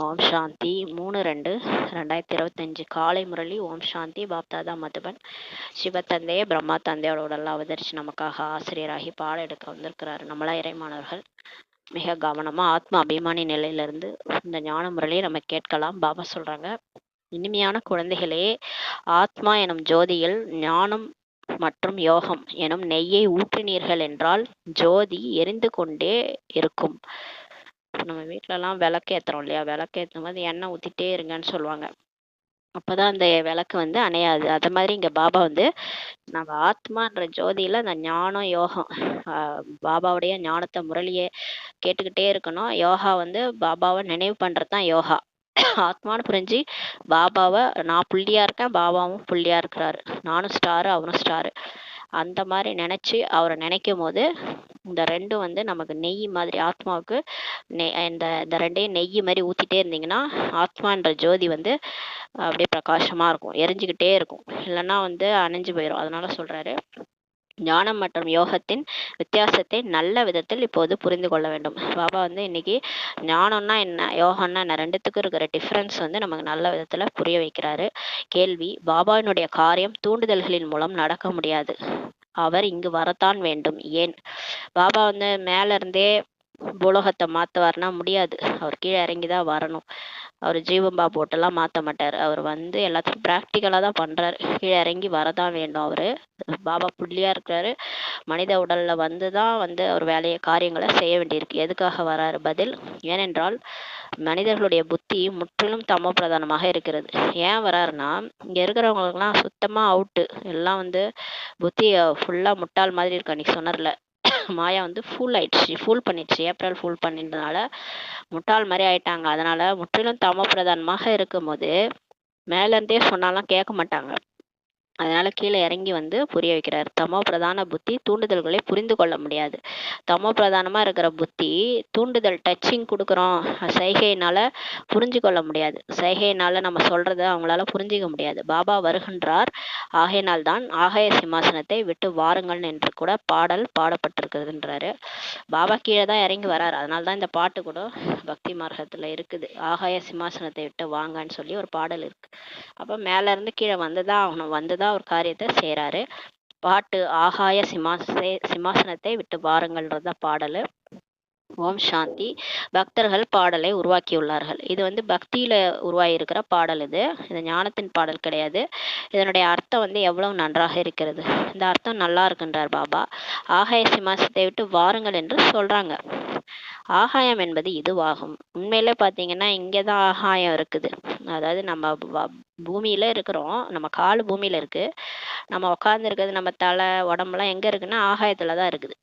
ஓம் சாந்தி 3/2/2025 காலை முரளி. ஓம் சாந்தி. பாப்தாதா மதுபன். சிவத்தந்தையே பிரம்மா தந்தையோட உடலில் அவதரிச்சு நமக்காக ஆசிரியராகி பாடம் எடுக்க வந்திருக்கிறாரு. நம்மளா இறைமானவர்கள் மிக கவனமாக ஆத்மா அபிமானி நிலையிலிருந்து இந்த ஞான முரளியை நம்ம கேட்கலாம். பாபா சொல்கிறாங்க, இனிமையான குழந்தைகளே, ஆத்மா எனும் ஜோதியில் ஞானம் மற்றும் யோகம் எனும் நெய்யை ஊற்றினீர்கள் என்றால் ஜோதி எரிந்து கொண்டே இருக்கும். நம்ம வீட்டிலலாம் விளக்கு ஏற்றுறோம் இல்லையா, விளக்கு ஏற்றும் போது எண்ணெய் ஊற்றிட்டே இருங்கன்னு சொல்லுவாங்க. அப்போதான் அந்த விளக்கு அணையாது. அது மாதிரி இங்கே பாபா நம்ம ஆத்மான்ற ஜோதியில் அந்த ஞானம் யோகம், பாபாவுடைய ஞானத்தை முரளியை கேட்டுக்கிட்டே இருக்கணும். யோகா பாபாவை நினைவு பண்ணுறது தான் யோகா. ஆத்மான்னு புரிஞ்சு பாபாவை நான் புள்ளியாக இருக்கேன், பாபாவும் புள்ளியாக இருக்கிறாரு, நானும் ஸ்டாரு அவரும் ஸ்டாரு, அந்த மாதிரி நினச்சி அவரை நினைக்கும் போது இந்த ரெண்டும் நமக்கு நெய் மாதிரி, ஆத்மாவுக்கு இந்த ரெண்டையும் நெய் மாதிரி ஊற்றிட்டே இருந்தீங்கன்னா ஆத்மான்ற ஜோதி அப்படியே பிரகாசமாக இருக்கும், எரிஞ்சுக்கிட்டே இருக்கும். இல்லைன்னா அணைஞ்சு போயிடும். அதனால சொல்கிறாரு, ஞானம் மற்றும் யோகத்தின் வித்தியாசத்தை நல்ல விதத்தில் இப்போது புரிந்து கொள்ள வேண்டும். பாபா இன்னைக்கு ஞானம்னா என்ன, யோகம்னா என்ன, ரெண்டுத்துக்கும் இருக்கிற டிஃப்ரென்ஸ் நமக்கு நல்ல விதத்தில் புரிய வைக்கிறாரு. கேள்வி: பாபாவினுடைய காரியம் தூண்டுதல்களின் மூலம் நடக்க முடியாது, அவர் இங்கு வரத்தான் வேண்டும். ஏன்? பாபா மேல இருந்தே பூலோகத்தை மாற்றுவார்னா முடியாது, அவர் கீழே இறங்கி தான் வரணும். அவர் ஜீவம்பா போட்டெல்லாம் மாற்ற மாட்டார். அவர் எல்லாத்துக்கும் ப்ராக்டிக்கலாக தான் பண்ணுறாரு. கீழே இறங்கி வரதான் வேண்டும். அவர் பாபா புள்ளியாக இருக்கிறாரு. மனித உடலில் தான் அவர் காரியங்களை செய்ய வேண்டியிருக்கு. எதுக்காக வராரு? பதில்: ஏனென்றால் மனிதர்களுடைய புத்தி முற்றிலும் தமோ பிரதானமாக இருக்கிறது. ஏன் வராருன்னா, இங்கே இருக்கிறவங்களுக்குலாம் சுத்தமாக அவுட்டு, எல்லாம் புத்தி ஃபுல்லாக முட்டாள் மாதிரி இருக்கு. அன்றைக்கி சொன்னார்ல, மாயா ஃபுல் ஆயிடுச்சு, ஃபுல் பண்ணிடுச்சு. ஏப்ரல் ஃபுல் பண்ணிட்டதுனால முட்டாள் மாதிரி ஆயிட்டாங்க. அதனால முற்றிலும் தமோ பிரதானமாக இருக்கும் போது மேலேருந்தே சொன்னாலும் கேட்க மாட்டாங்க. அதனால கீழே இறங்கி புரிய வைக்கிறார். தமோ பிரதான புத்தி தூண்டுதல்களை புரிந்து கொள்ள முடியாது. தமோ பிரதானமாக இருக்கிற புத்தி தூண்டுதல், டச்சிங் கொடுக்குறோம், சைகையினால புரிஞ்சு கொள்ள முடியாது. சைகையினால நம்ம சொல்றத அவங்களால புரிஞ்சிக்க முடியாது. பாபா வருகின்றார், ஆகையினால் தான் ஆகாய சிம்மாசனத்தை விட்டு வாருங்கள் என்று கூட பாடல் பாடப்பட்டிருக்குதுன்றாரு. பாபா கீழே தான் இறங்கி வராரு. அதனால தான் இந்த பாட்டு கூட பக்தி மார்க்கத்தில் இருக்குது. ஆகாய சிம்மாசனத்தை விட்டு வாங்கன்னு சொல்லி ஒரு பாடல் இருக்கு. அப்போ மேல இருந்து கீழே வந்துதான் ஆகணும், வந்துதான் ஒரு காரியத்தை செய்யறாரு. பாட்டு ஆகாய சிம்மாசனத்தை விட்டு வாருங்கள்ன்றத பாடல். ஓம் சாந்தி. பக்தர்கள் பாடலை உருவாக்கியுள்ளார்கள். இது பக்தியில உருவாகி இருக்கிற பாடல். இது ஞானத்தின் பாடல் கிடையாது. இதனுடைய அர்த்தம் எவ்வளவு நன்றாக இருக்கிறது. இந்த அர்த்தம் நல்லா இருக்குன்றார் பாபா. ஆகாய சிம்மாசனத்தை விட்டு வாருங்கள் என்று சொல்றாங்க. ஆகாயம் என்பது இதுவாகும். உண்மையிலே பார்த்தீங்கன்னா இங்கேதான் ஆகாயம் இருக்குது. அதாவது நம்ம பூமியில இருக்கிறோம், நம்ம கால் பூமியில இருக்கு, நம்ம உட்கார்ந்து இருக்கிறது, நம்ம தலை உடம்புலாம் எங்க இருக்குன்னா ஆகாயத்துல தான் இருக்குது.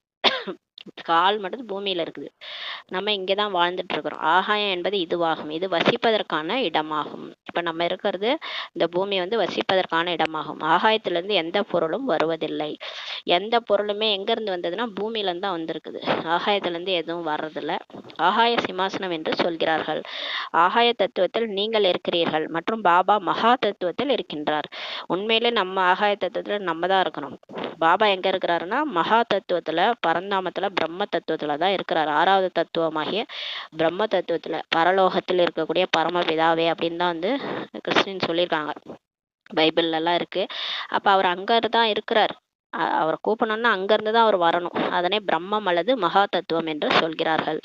கால் மட்டும் பூமியில இருக்குது. நம்ம இங்கேதான் வாழ்ந்துட்டு இருக்கிறோம். ஆகாயம் என்பது இதுவாகும். இது வசிப்பதற்கான இடமாகும். இப்ப நம்ம இருக்கிறது இந்த பூமி வசிப்பதற்கான இடமாகும். ஆகாயத்திலிருந்து எந்த பொருளும் வருவதில்லை. எந்த பொருளுமே எங்க இருந்து வந்ததுன்னா பூமியில இருந்து தான் வந்திருக்குது. ஆகாயத்திலிருந்து எதுவும் வர்றதில்லை. ஆகாய சிம்மாசனம் என்று சொல்கிறார்கள். ஆகாய தத்துவத்தில் நீங்கள் இருக்கிறீர்கள் மற்றும் பாபா மகா தத்துவத்தில் இருக்கின்றார். உண்மையிலே நம்ம ஆகாய தத்துவத்துல நம்ம தான் இருக்கணும். பாபா எங்க இருக்கிறாருன்னா மகா தத்துவத்துல, பரந்தாமத்துல, பிரம்ம தத்துவத்துல தான் இருக்கிறார். 6வது தத்துவமாகிய பிரம்ம தத்துவத்துல, பரலோகத்தில் இருக்கக்கூடிய பரமபிதாவே அப்படின்னு தான் கிறிஸ்டின் சொல்லியிருக்காங்க. பைபிள்ல எல்லாம் இருக்கு. அப்ப அவர் அங்க தான் இருக்கிறார். அவரை கூப்பிடணும்னா அங்கிருந்து தான் அவர் வரணும். அதனை பிரம்மம் அல்லது மகா தத்துவம் என்று சொல்கிறார்கள்,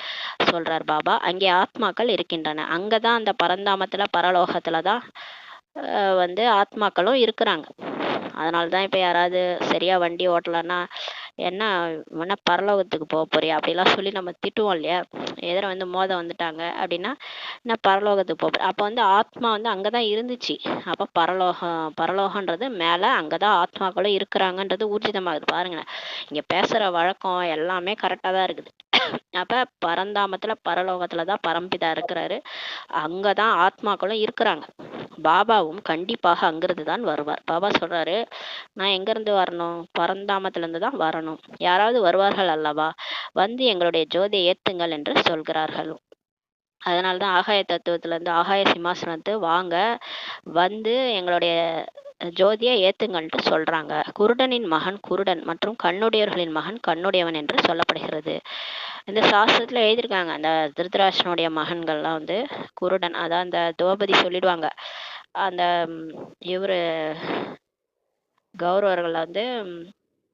சொல்றார் பாபா. அங்கே ஆத்மாக்கள் இருக்கின்றன. அங்கதான் அந்த பரந்தாமத்துல, பரலோகத்துலதான் ஆத்மாக்களும் இருக்கிறாங்க. அதனாலதான் இப்ப யாராவது சரியா வண்டி ஓட்டலன்னா என்ன பரலோகத்துக்கு போக போறியா அப்படிலாம் சொல்லி நம்ம திட்டுவோம் இல்லையா. எதிர மோத வந்துட்டாங்க அப்படின்னா என்ன பரலோகத்துக்கு போக, அப்ப ஆத்மா அங்கதான் இருந்துச்சு. அப்ப பரலோகன்றது மேல, அங்கதான் ஆத்மாக்களும் இருக்கிறாங்கன்றது ஊர்ஜிதமாகுது. பாருங்க, இங்க பேசுற வழக்கம் எல்லாமே கரெக்டா தான் இருக்குது. அப்ப பரந்தாமத்துல, பரலோகத்துலதான் பரம்பிதா இருக்கிறாரு. அங்கதான் ஆத்மாக்களும் இருக்கிறாங்க. பாபாவும் கண்டிப்பாக அங்கிருந்து தான் வருவார். பாபா சொல்றாரு, நான் எங்க இருந்து வரணும்? பரந்தாமத்துல இருந்து தான் வரணும். யாராவது வருவார்கள் அல்லவா, எங்களுடைய ஜோதியை ஏத்துங்கள் என்று சொல்கிறார்கள். அதனாலதான் ஆகாய தத்துவத்துல இருந்து ஆகாய சிம்மாசனத்து வாங்க, எங்களுடைய ஜோதியை ஏத்துங்கள்ட்டு சொல்றாங்க. குருடனின் மகன் குருடன் மற்றும் கண்ணுடையவர்களின் மகன் கண்ணுடையவன் என்று சொல்லப்படுகிறது. இந்த சாஸ்திரத்துல எழுதியிருக்காங்க. அந்த திருதராஷ்டிரனுடைய மகன்கள்லாம் வந்து குருடன், அதான் அந்த திரௌபதி சொல்லிடுவாங்க. அந்த இவரு கௌரவர்கள் வந்து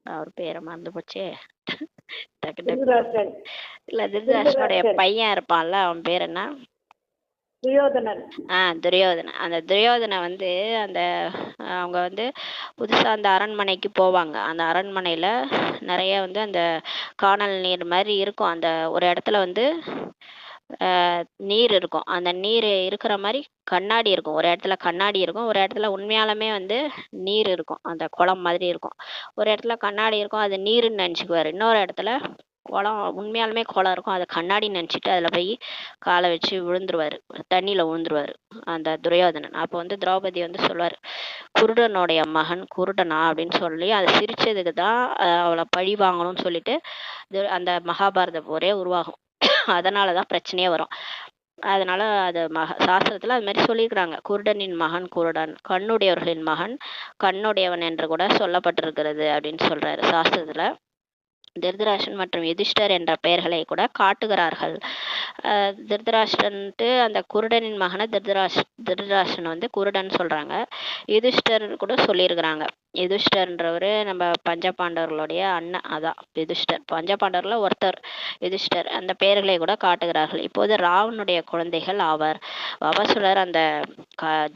அவர் பேரை மறந்து போச்சே, இல்ல திருதராஷ்டிரனுடைய பையன் இருப்பான்ல, அவன் பேர் என்ன, துரியோதனன். துரியோதனன். அந்த துரியோதனை வந்து அந்த அவங்க வந்து புதுசா அந்த அரண்மனைக்கு போவாங்க. அந்த அரண்மனையில நிறைய வந்து அந்த காணல் நீர் மாதிரி இருக்கும். அந்த ஒரு இடத்துல வந்து நீர் இருக்கும். அந்த நீர் இருக்கிற மாதிரி கண்ணாடி இருக்கும். ஒரு இடத்துல கண்ணாடி இருக்கும், ஒரு இடத்துல உண்மையாலுமே வந்து நீர் இருக்கும். அந்த குளம் மாதிரி இருக்கும். ஒரு இடத்துல கண்ணாடி இருக்கும், அது நீருன்னு நினச்சிக்குவார். இன்னொரு இடத்துல குளம், உண்மையாலுமே குளம் இருக்கும், அதை கண்ணாடி நினச்சிட்டு அதில் போய் காலை வச்சு விழுந்துருவார், தண்ணியில் விழுந்துருவார் அந்த துரியோதனன். அப்போ வந்து திரௌபதி வந்து சொல்லுவார், குருடனுடைய மகன் குருடனா அப்படின்னு சொல்லி அதை சிரிச்சதுக்கு தான் அவளை பழி வாங்கணும்னு சொல்லிட்டு அந்த மகாபாரத போரே உருவாகும். அதனால தான் பிரச்சனையே வரும். அதனால அது சாஸ்திரத்துல அது மாதிரி சொல்லியிருக்கிறாங்க. குருடனின் மகன் குருடன், கண்ணுடையவர்களின் மகன் கண்ணுடையவன் என்று கூட சொல்லப்பட்டிருக்கிறது அப்படின்னு சொல்றாரு சாஸ்திரத்துல. திருதராஷ்டிரன் மற்றும் யுதிஷ்டர் என்ற பெயர்களை கூட காட்டுகிறார்கள். திருதராஷ்டிரன்ட்டு அந்த குருடனின் மகனை திருதராஷ்டிரன் வந்து குருடன் சொல்றாங்க. யுதிஷ்டர் கூட சொல்லியிருக்கிறாங்க. யுதிஷ்டர்ன்றவர் நம்ம பஞ்சபாண்டவர்களுடைய அண்ணன், அதான் யுதிஷ்டர், பஞ்சபாண்டவர்ல ஒருத்தர் யுதிஷ்டர். அந்த பெயர்களை கூட காட்டுகிறார்கள். இப்போது ராவனுடைய குழந்தைகள் ஆவர். பாபா சொல்றார், அந்த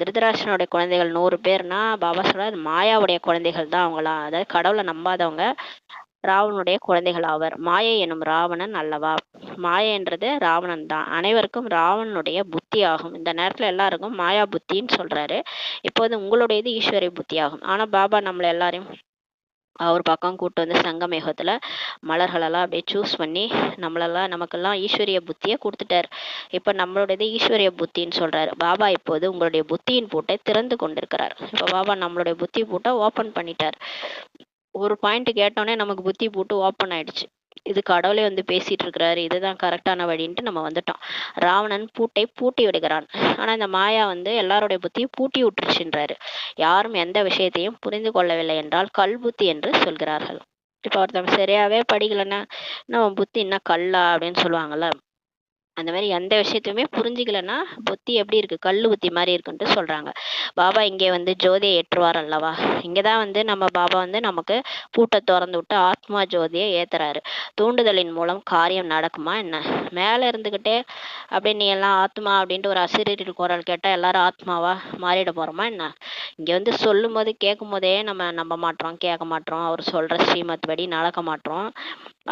திருதராஷ்டிரனுடைய குழந்தைகள் 100 பேர்னா பாபா சொல்றார் மாயாவுடைய குழந்தைகள் தான் அவங்களாம். அதாவது கடவுளை நம்பாதவங்க ராவனுடைய குழந்தைகள் ஆவர். மாயை எனும் ராவணன் அல்லவா. மாயன்றது ராவணன் தான். அனைவருக்கும் ராவணனுடைய புத்தி ஆகும். இந்த நேரத்துல எல்லாருக்கும் மாயா புத்தின்னு சொல்றாரு. இப்போது உங்களுடையது ஈஸ்வரிய புத்தி ஆகும். ஆனா பாபா நம்மள எல்லாரையும் அவர் பக்கம் கூட்டு வந்து சங்கமேகத்துல மலர்களெல்லாம் அப்படியே சூஸ் பண்ணி நமக்கெல்லாம் ஈஸ்வரிய புத்தியை கொடுத்துட்டாரு. இப்ப நம்மளுடையது ஈஸ்வரிய புத்தின்னு சொல்றாரு பாபா. இப்போது உங்களுடைய புத்தியின் பூட்டை திறந்து கொண்டிருக்கிறார். இப்ப பாபா நம்மளுடைய புத்தி பூட்டை ஓபன் பண்ணிட்டார். ஒரு பாயிண்ட் கேட்டோன்னே நமக்கு புத்தி பூட்டு ஓப்பன் ஆயிடுச்சு. இது கடவுளே வந்து பேசிட்டு இருக்கிறாரு, இதுதான் கரெக்டான வழின்ட்டு நம்ம வந்துட்டோம். ராவணன் பூட்டை பூட்டி விடுகிறான். ஆனா இந்த மாயா வந்து எல்லாருடைய புத்தியும் பூட்டி விட்டுருச்சுன்றாரு. யாரும் எந்த விஷயத்தையும் புரிந்து கொள்ளவில்லை என்றால் கல் புத்தி என்று சொல்கிறார்கள். இப்ப ஒருத்தவங்க சரியாவே படிக்கலன்னா நம்ம புத்தி என்ன கல்லா அப்படின்னு சொல்லுவாங்கல்ல. அந்த மாதிரி எந்த விஷயத்தையுமே புரிஞ்சுக்கலன்னா புத்தி எப்படி இருக்கு, கல்லு புத்தி மாதிரி இருக்குன்ட்டு சொல்றாங்க. பாபா இங்கே வந்து ஜோதியை ஏற்றுவார் அல்லவா. இங்கதான் வந்து நம்ம பாபா வந்து நமக்கு பூட்டை திறந்து விட்டு ஆத்மா ஜோதியை ஏத்துறாரு. தூண்டுதலின் மூலம் காரியம் நடக்குமா என்ன. மேல இருந்துகிட்டே அப்படியே நீ எல்லாம் ஆத்மா அப்படின்ட்டு ஒரு அசிரியர் குரல் கேட்டா எல்லாரும் ஆத்மாவா மாறிட போறோமா என்ன. இங்க வந்து சொல்லும் போது கேட்கும் போதே நம்ம நம்ப மாட்டோம், கேட்க மாட்டோம், அவர் சொல்ற ஸ்ரீமத் படி நடக்க மாட்டோம்.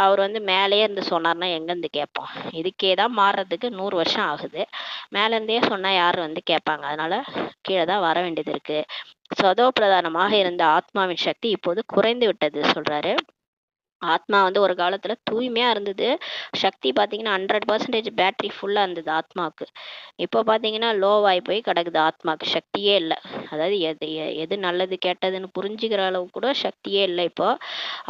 அவர் வந்து மேலேயே இருந்து சொன்னார்னா எங்கேருந்து கேட்போம். இதுக்கே தான் மாறுறதுக்கு 100 வருஷம் ஆகுது. மேலேருந்தே சொன்னா யார் வந்து கேட்பாங்க. அதனால கீழே தான் வர வேண்டியது இருக்கு. சதோ பிரதானமாக இருந்த ஆத்மாவின் சக்தி இப்போது குறைந்து விட்டது சொல்றாரு. ஆத்மா வந்து ஒரு காலத்துல தூய்மையா இருந்தது. சக்தி பாத்தீங்கன்னா 100% பேட்டரி ஃபுல்லா இருந்தது ஆத்மாவுக்கு. இப்போ பாத்தீங்கன்னா லோவாகி போய் கிடக்குது. ஆத்மாவுக்கு சக்தியே இல்லை. அதாவது எது நல்லது கெட்டதுன்னு புரிஞ்சுக்கிற அளவு கூட சக்தியே இல்லை. இப்போ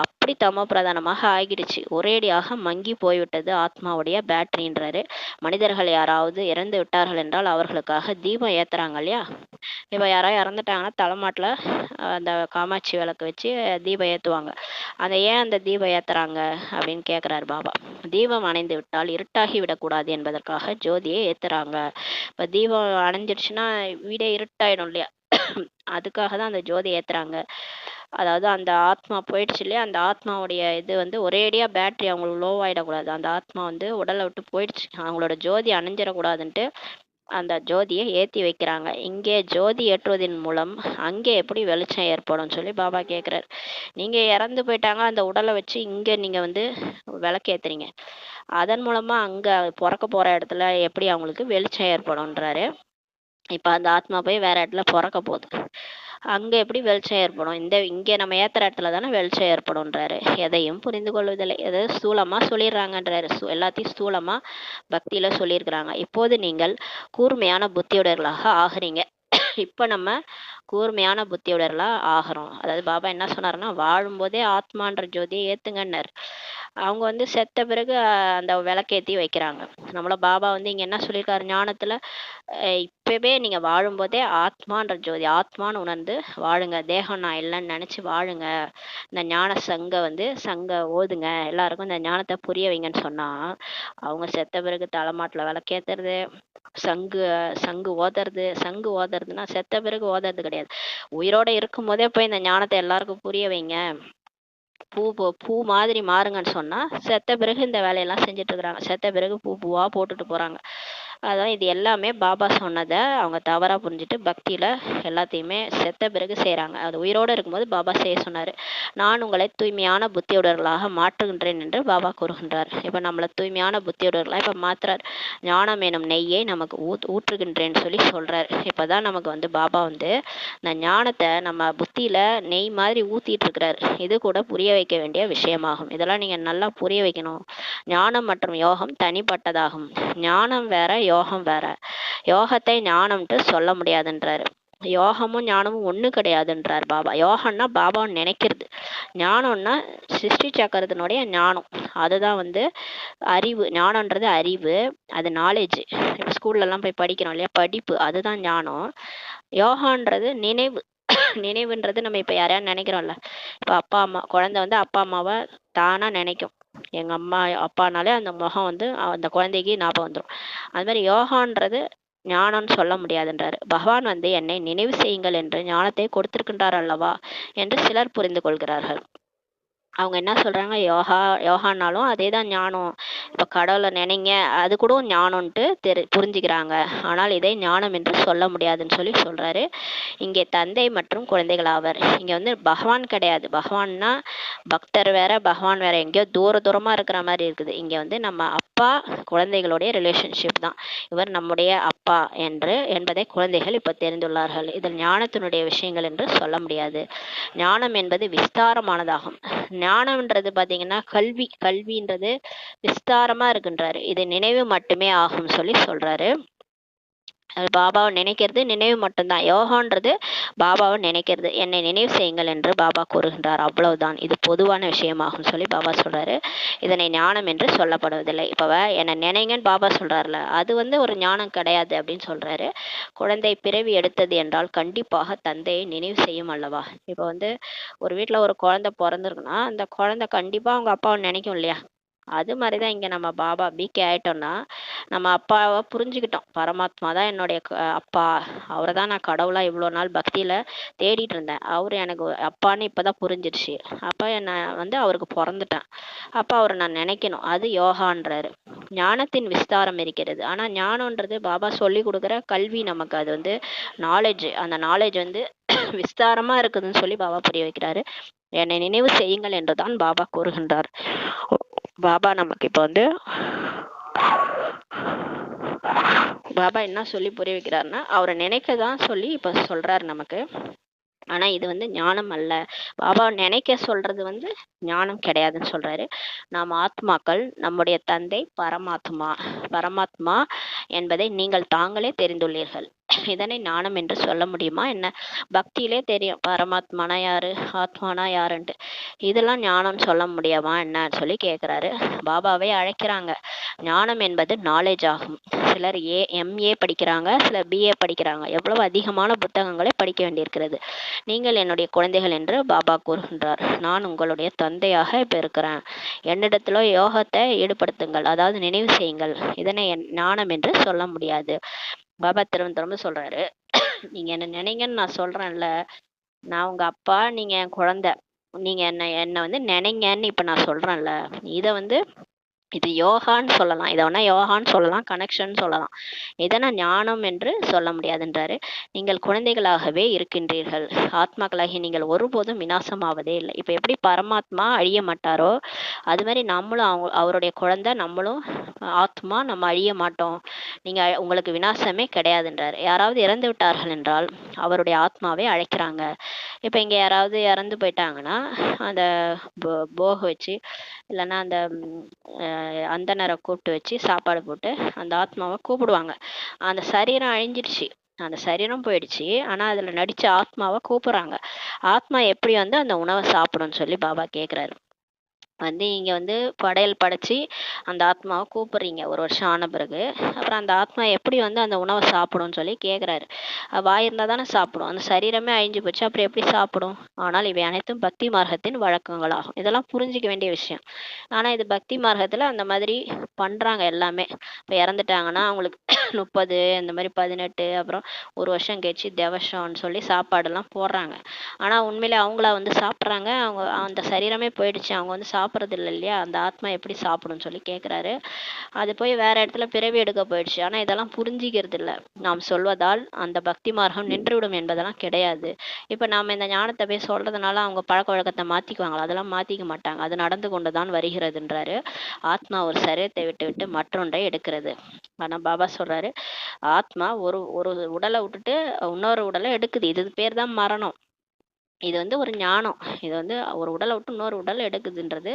அப்படி தமோ பிரதானமாக ஆகிடுச்சு. ஒரேடியாக மங்கி போய்விட்டது ஆத்மாவுடைய பேட்டரின்றாரு. மனிதர்கள் யாராவது இறந்து விட்டார்கள் என்றால் அவர்களுக்காக தீபம் ஏத்துறாங்க இல்லையா. இப்போ யாராவது இறந்துட்டாங்கன்னா தலைமாட்டில் அந்த காமாட்சி விளக்கு வச்சு தீபம் ஏற்றுவாங்க. அந்த ஏன் அந்த தீபம் ஏத்துறாங்க அப்படின்னு கேட்குறாரு பாபா. தீபம் அணைந்து விட்டால் இருட்டாகி விடக்கூடாது என்பதற்காக ஜோதியை ஏத்துறாங்க. இப்போ தீபம் அணைஞ்சிடுச்சுன்னா வீடே இருட்டாயிடும் இல்லையா. அதுக்காக தான் அந்த ஜோதி ஏத்துறாங்க. அதாவது அந்த ஆத்மா போயிடுச்சு இல்லையா, அந்த ஆத்மாவுடைய இது வந்து ஒரேடியா பேட்டரி அவங்களுக்கு லோ ஆயிடக்கூடாது. அந்த ஆத்மா வந்து உடலை விட்டு போயிடுச்சு, அவங்களோட ஜோதி அணைஞ்சிடக்கூடாதுன்ட்டு அந்த ஜோதியை ஏற்றி வைக்கிறாங்க. இங்கே ஜோதி ஏற்றுவதன் மூலம் அங்கே எப்படி வெளிச்சம் ஏற்படும் சொல்லி பாபா கேட்குறாரு. நீங்கள் இறந்து போயிட்டாங்க, அந்த உடலை வச்சு இங்கே நீங்கள் வந்து விளக்கேற்றுறீங்க, அதன் மூலமாக அங்கே பிறக்க போகிற இடத்துல எப்படி அவங்களுக்கு வெளிச்சம் ஏற்படும்ன்றாரு. இப்போ அந்த ஆத்மா போய் வேற இடத்துல பிறக்க போகுது, அங்கே எப்படி வெளிச்சம் ஏற்படும். இங்கே நம்ம ஏற்றுற இடத்துல தானே வெளிச்சம் ஏற்படும்ன்றாரு. எதையும் புரிந்து கொள்வதில்லை, எதாவது ஸ்தூலமாக சொல்லிடுறாங்கன்றாரு. எல்லாத்தையும் ஸ்தூலமாக பக்தியில் சொல்லியிருக்கிறாங்க. இப்போது நீங்கள் கூர்மையான புத்தியுடையவர்களாக ஆகுறீங்க. இப்போ நம்ம கூர்மையான புத்தியுடையவர்களாக ஆகிறோம். அதாவது பாபா என்ன சொன்னாருன்னா, வாழும்போதே ஆத்மான்ற ஜோதியை ஏற்றுங்கன்னார். அவங்க வந்து செத்த பிறகு அந்த விளக்கேத்தி வைக்கிறாங்க. நம்மள பாபா வந்து இங்க என்ன சொல்லியிருக்காரு ஞானத்துல, இப்பவே நீங்க வாழும்போதே ஆத்மான்ற ஜோதி, ஆத்மான்னு உணர்ந்து வாழுங்க. தேகம் நான் இல்லைன்னு நினைச்சு வாழுங்க. இந்த ஞான சங்க ஓதுங்க. எல்லாருக்கும் இந்த ஞானத்தை புரிய வைங்கன்னு சொன்னா, அவங்க செத்த பிறகு தலைமாட்டுல விளக்கேத்துறது, சங்கு சங்கு ஓதுறதுன்னா செத்த பிறகு ஓதுறது கிடையாது. உயிரோட இருக்கும் போதே போய் இந்த ஞானத்தை எல்லாருக்கும் புரிய வைங்க. பூ மாதிரி மாறுங்கன்னு சொன்னா செத்த பிறகு இந்த வேலையெல்லாம் செஞ்சுட்டு இருக்கிறாங்க. செத்த பிறகு பூவா போட்டுட்டு போறாங்க. அதான் இது எல்லாமே பாபா சொன்னதை அவங்க தவறா புரிஞ்சுட்டு பக்தியில எல்லாத்தையுமே செத்த பிறகு செய்யறாங்க. அது உயிரோட இருக்கும்போது பாபா செய்ய சொன்னாரு. நான் உங்களை தூய்மையான புத்தியுடர்களாக மாற்றுகின்றேன் என்று பாபா கூறுகின்றார். இப்ப நம்மள தூய்மையான புத்தியுடர்களா இப்ப மாத்துறார். ஞானம் எனும் நெய்யை நமக்கு ஊற்றுகின்றேன்னு சொல்லி சொல்றாரு. இப்பதான் நமக்கு வந்து பாபா வந்து இந்த ஞானத்தை நம்ம புத்தியில நெய் மாதிரி ஊத்திட்டு இருக்கிறாரு. இது கூட புரிய வைக்க வேண்டிய விஷயமாகும். இதெல்லாம் நீங்க நல்லா புரிய வைக்கணும். ஞானம் மற்றும் யோகம் தனிப்பட்டதாகும். ஞானம் வேற, யோகம் வேற. யோகத்தை ஞானம்ட்டு சொல்ல முடியாதுன்றாரு. யோகமும் ஞானமும் ஒண்ணு கிடையாதுன்றார் பாபா. யோகம்னா பாபாவை நினைக்கிறது, ஞானம்னா சிருஷ்டி சக்கரத்தினுடைய ஞானம். அதுதான் வந்து அறிவு. ஞானம்ன்றது அறிவு, அது நாலேஜ். இப்போ ஸ்கூல்ல எல்லாம் போய் படிக்கிறோம் இல்லையா, படிப்பு, அதுதான் ஞானம். யோகான்றது நினைவு. நினைவுன்றது நம்ம இப்ப யாரையாவது நினைக்கிறோம்ல, இப்ப அப்பா அம்மா, குழந்தை வந்து அப்பா அம்மாவை தானா நினைக்கும். எங்க அம்மா அப்பானாலே அந்த முகம் வந்து அந்த குழந்தைக்கு ஞாபகம் வந்துடும். அது மாதிரி யோகான்றது ஞானம்னு சொல்ல முடியாதுன்றாரு. பகவான் வந்து என்னை நினைவு செய்யுங்கள் என்று ஞானத்தை கொடுத்திருக்கின்றார் அல்லவா என்று சிலர் புரிந்து கொள்கிறார்கள். அவங்க என்ன சொல்றாங்க, யோகானாலும் அதே தான் ஞானம். இப்ப கடவுளை நினைங்க, அது கூட ஞானம்ட்டு புரிஞ்சுக்கிறாங்க. ஆனால் இதை ஞானம் என்று சொல்ல முடியாதுன்னு சொல்லி சொல்றாரு. இங்கே தந்தை மற்றும் குழந்தைகள் ஆவர். இங்க வந்து பகவான் கிடையாது. பகவான்னா பக்தர் வேற, பகவான் வேற, எங்கேயோ தூரமா இருக்கிற மாதிரி இருக்குது. இங்க வந்து நம்ம அப்பா குழந்தைகளுடைய ரிலேஷன்ஷிப் தான். இவர் நம்முடைய அப்பா என்பதை குழந்தைகள் இப்ப தெரிந்துள்ளார்கள். இதில் ஞானத்தினுடைய விஷயங்கள் என்று சொல்ல முடியாது. ஞானம் என்பது விஸ்தாரமானதாகும். ஞானம்ன்றது பாத்தீங்கன்னா கல்வின்றது விஸ்தாரமா இருக்குன்றாரு. இது நினைவு மட்டுமே ஆகும் சொல்லி சொல்றாரு. பாபாவை நினைக்கிறது நினைவு மட்டும்தான். யோகான்றது பாபாவை நினைக்கிறது. என்னை நினைவு செய்யுங்கள் என்று பாபா கூறுகின்றார், அவ்வளவுதான். இது பொதுவான விஷயமாகும் சொல்லி பாபா சொல்றாரு. இதனை ஞானம் என்று சொல்லப்படுவதில்லை. இப்ப என்னை நினைங்கன்னு பாபா சொல்றாருல, அது வந்து ஒரு ஞானம் கிடையாது அப்படின்னு சொல்றாரு. குழந்தை பிறவி எடுத்தது என்றால் கண்டிப்பாக தந்தையை நினைவு செய்யும் அல்லவா. இப்ப வந்து ஒரு வீட்டுல ஒரு குழந்தை பிறந்திருக்குன்னா அந்த குழந்தை கண்டிப்பா அவங்க அப்பாவை நினைக்கும் இல்லையா. அது மாதிரிதான் இங்க நம்ம பாபா பிகே ஆயிட்டோம்னா நம்ம அப்பாவை புரிஞ்சுக்கிட்டோம். பரமாத்மா தான் என்னுடைய அப்பா, அவரை தான் நான் கடவுளா இவ்வளவு நாள் பக்தியில தேடிட்டு இருந்தேன். அவரு எனக்கு அப்பான்னு இப்பதான் புரிஞ்சிருச்சு. அப்ப என்ன வந்து அவருக்கு பிறந்துட்டேன். அப்ப அவரை நான் நினைக்கணும். அது யோகான்றாரு. ஞானத்தின் விஸ்தாரம் இருக்கிறது. ஆனா ஞானம்ன்றது பாபா சொல்லி கொடுக்குற கல்வி. நமக்கு அது வந்து நாலேஜ். அந்த நாலேஜ் வந்து விஸ்தாரமா இருக்குதுன்னு சொல்லி பாபா புரிய வைக்கிறாரு. என்னை நினைவு செய்யுங்கள் என்றுதான் பாபா கூறுகின்றார். பாபா நமக்கு இப்ப வந்து பாபா என்ன சொல்லி புரிய வைக்கிறாருன்னா, அவரை நினைக்கதான் சொல்லி இப்ப சொல்றாரு நமக்கு. ஆனா இது வந்து ஞானம் அல்ல. பாபா நினைக்க சொல்றது வந்து ஞானம் கிடையாதுன்னு சொல்றாரு. நாம் ஆத்மாக்கள், நம்முடைய தந்தை பரமாத்மா என்பதை நீங்கள் தாங்களே தெரிந்துள்ளீர்கள். இதனை ஞானம் என்று சொல்ல முடியுமா என்ன? பக்தியிலே தெரியும் பரமாத்மானா யாரு, ஆத்மானா யாருன்ட்டு. இதெல்லாம் ஞானம் சொல்ல முடியாமா என்னன்னு சொல்லி கேட்கிறாரு. பாபாவை அழைக்கிறாங்க. ஞானம் என்பது நாலேஜ் ஆகும். சிலர் MA படிக்கிறாங்க, சிலர் BA படிக்கிறாங்க. எவ்வளவு அதிகமான புத்தகங்களை படிக்க வேண்டியிருக்கிறது. நீங்கள் என்னுடைய குழந்தைகள் என்று பாபா கூறுகின்றார். நான் உங்களுடைய தந்தையாக இப்ப இருக்கிறேன். என்னிடத்திலோ யோகத்தை ஈடுபடுத்துங்கள், அதாவது நினைவு செய்யுங்கள். இதனை ஞானம் என்று சொல்ல முடியாது. பாபா திரும்ப சொல்றாரு, நீங்க என்ன நினைங்கன்னு நான் சொல்றேன்ல, நான் உங்க அப்பா, நீங்க என் குழந்தை. நீங்க என்ன வந்து நினைங்கன்னு இப்ப நான் சொல்றேன்ல, இத வந்து இது யோகான்னு சொல்லலாம், இதை வேணா யோகான்னு சொல்லலாம், கனெக்ஷன் சொல்லலாம். இதனை ஞானம் என்று சொல்ல முடியாதுன்றாரு. நீங்கள் குழந்தைகளாகவே இருக்கின்றீர்கள். ஆத்மாக்களாகி நீங்கள் ஒருபோதும் விநாசமாவதே இல்லை. இப்ப எப்படி பரமாத்மா அழிய மாட்டாரோ அது மாதிரி நம்மளும் அவருடைய குழந்தை, நம்மளும் ஆத்மா, நம்ம அழிய மாட்டோம். நீங்க உங்களுக்கு விநாசமே கிடையாதுன்றாரு. யாராவது இறந்து விட்டார்கள் என்றால் அவருடைய ஆத்மாவை அழைக்கிறாங்க. இப்ப இங்க யாராவது இறந்து போயிட்டாங்கன்னா அந்த போக வச்சு, இல்லைன்னா அந்த அந்தனரை கூப்பிட்டு வச்சு சாப்பாடு போட்டு அந்த ஆத்மாவை கூப்பிடுவாங்க. அந்த சரீரம் அழிஞ்சிடுச்சு, அந்த சரீரம் போயிடுச்சு, ஆனா அதுல நடிச்ச ஆத்மாவை கூப்பிடுறாங்க. ஆத்மா எப்படி வந்து அந்த உணவை சாப்பிடும்னு சொல்லி பாபா கேக்குறாரு. வந்து இங்கே வந்து படையல் படைச்சி அந்த ஆத்மாவை கூப்பிடுறீங்க ஒரு வருஷம் ஆன பிறகு. அப்புறம் அந்த ஆத்மா எப்படி வந்து அந்த உணவை சாப்பிடும்னு சொல்லி கேட்குறாரு. வாய் இருந்தால் தானே சாப்பிடும், அந்த சரீரமே அழிஞ்சு போச்சு, அப்புறம் எப்படி சாப்பிடும்? ஆனால் இவை அனைத்தும் பக்தி மார்க்கத்தின் வழக்கங்களாகும். இதெல்லாம் புரிஞ்சிக்க வேண்டிய விஷயம். ஆனால் இது பக்தி மார்க்கத்தில் அந்த மாதிரி பண்ணுறாங்க எல்லாமே. இப்போ இறந்துட்டாங்கன்னா அவங்களுக்கு 30 இந்த மாதிரி 18 அப்புறம் ஒரு வருஷம் கழிச்சு தேவசம்னு சொல்லி சாப்பாடெல்லாம் போடுறாங்க. ஆனால் உண்மையிலே அவங்களா வந்து சாப்பிட்றாங்க? அவங்க அந்த சரீரமே போயிடுச்சு, அவங்க வந்து சாப்பிட்றது இல்லை இல்லையா? அந்த ஆத்மா எப்படி சாப்பிடும்னு சொல்லி கேட்குறாரு. அது போய் வேற இடத்துல பிறவி எடுக்க போயிடுச்சு. ஆனால் இதெல்லாம் புரிஞ்சிக்கிறது இல்லை. நாம் சொல்வதால் அந்த பக்தி மார்க்கம் நின்றுவிடும் என்பதெல்லாம் கிடையாது. இப்போ நாம் இந்த ஞானத்தை போய் சொல்றதுனால அவங்க பழக்க வழக்கத்தை மாற்றிக்குவாங்களா? அதெல்லாம் மாற்றிக்க மாட்டாங்க. அது நடந்து கொண்டு தான் வருகிறதுன்றாரு. ஆத்மா ஒரு சரீரத்தை விட்டு விட்டு மற்றொன்றை எடுக்கிறது. ஆனால் பாபா சொல்றாரு, ஆத்மா ஒரு ஒரு உடலை விட்டுட்டு இன்னொரு உடலை எடுக்குது. இது பேர் தான் மரணம். இது வந்து ஒரு ஞானம். இது வந்து ஒரு உடலை விட்டு இன்னொரு உடல் எடுக்குதுன்றது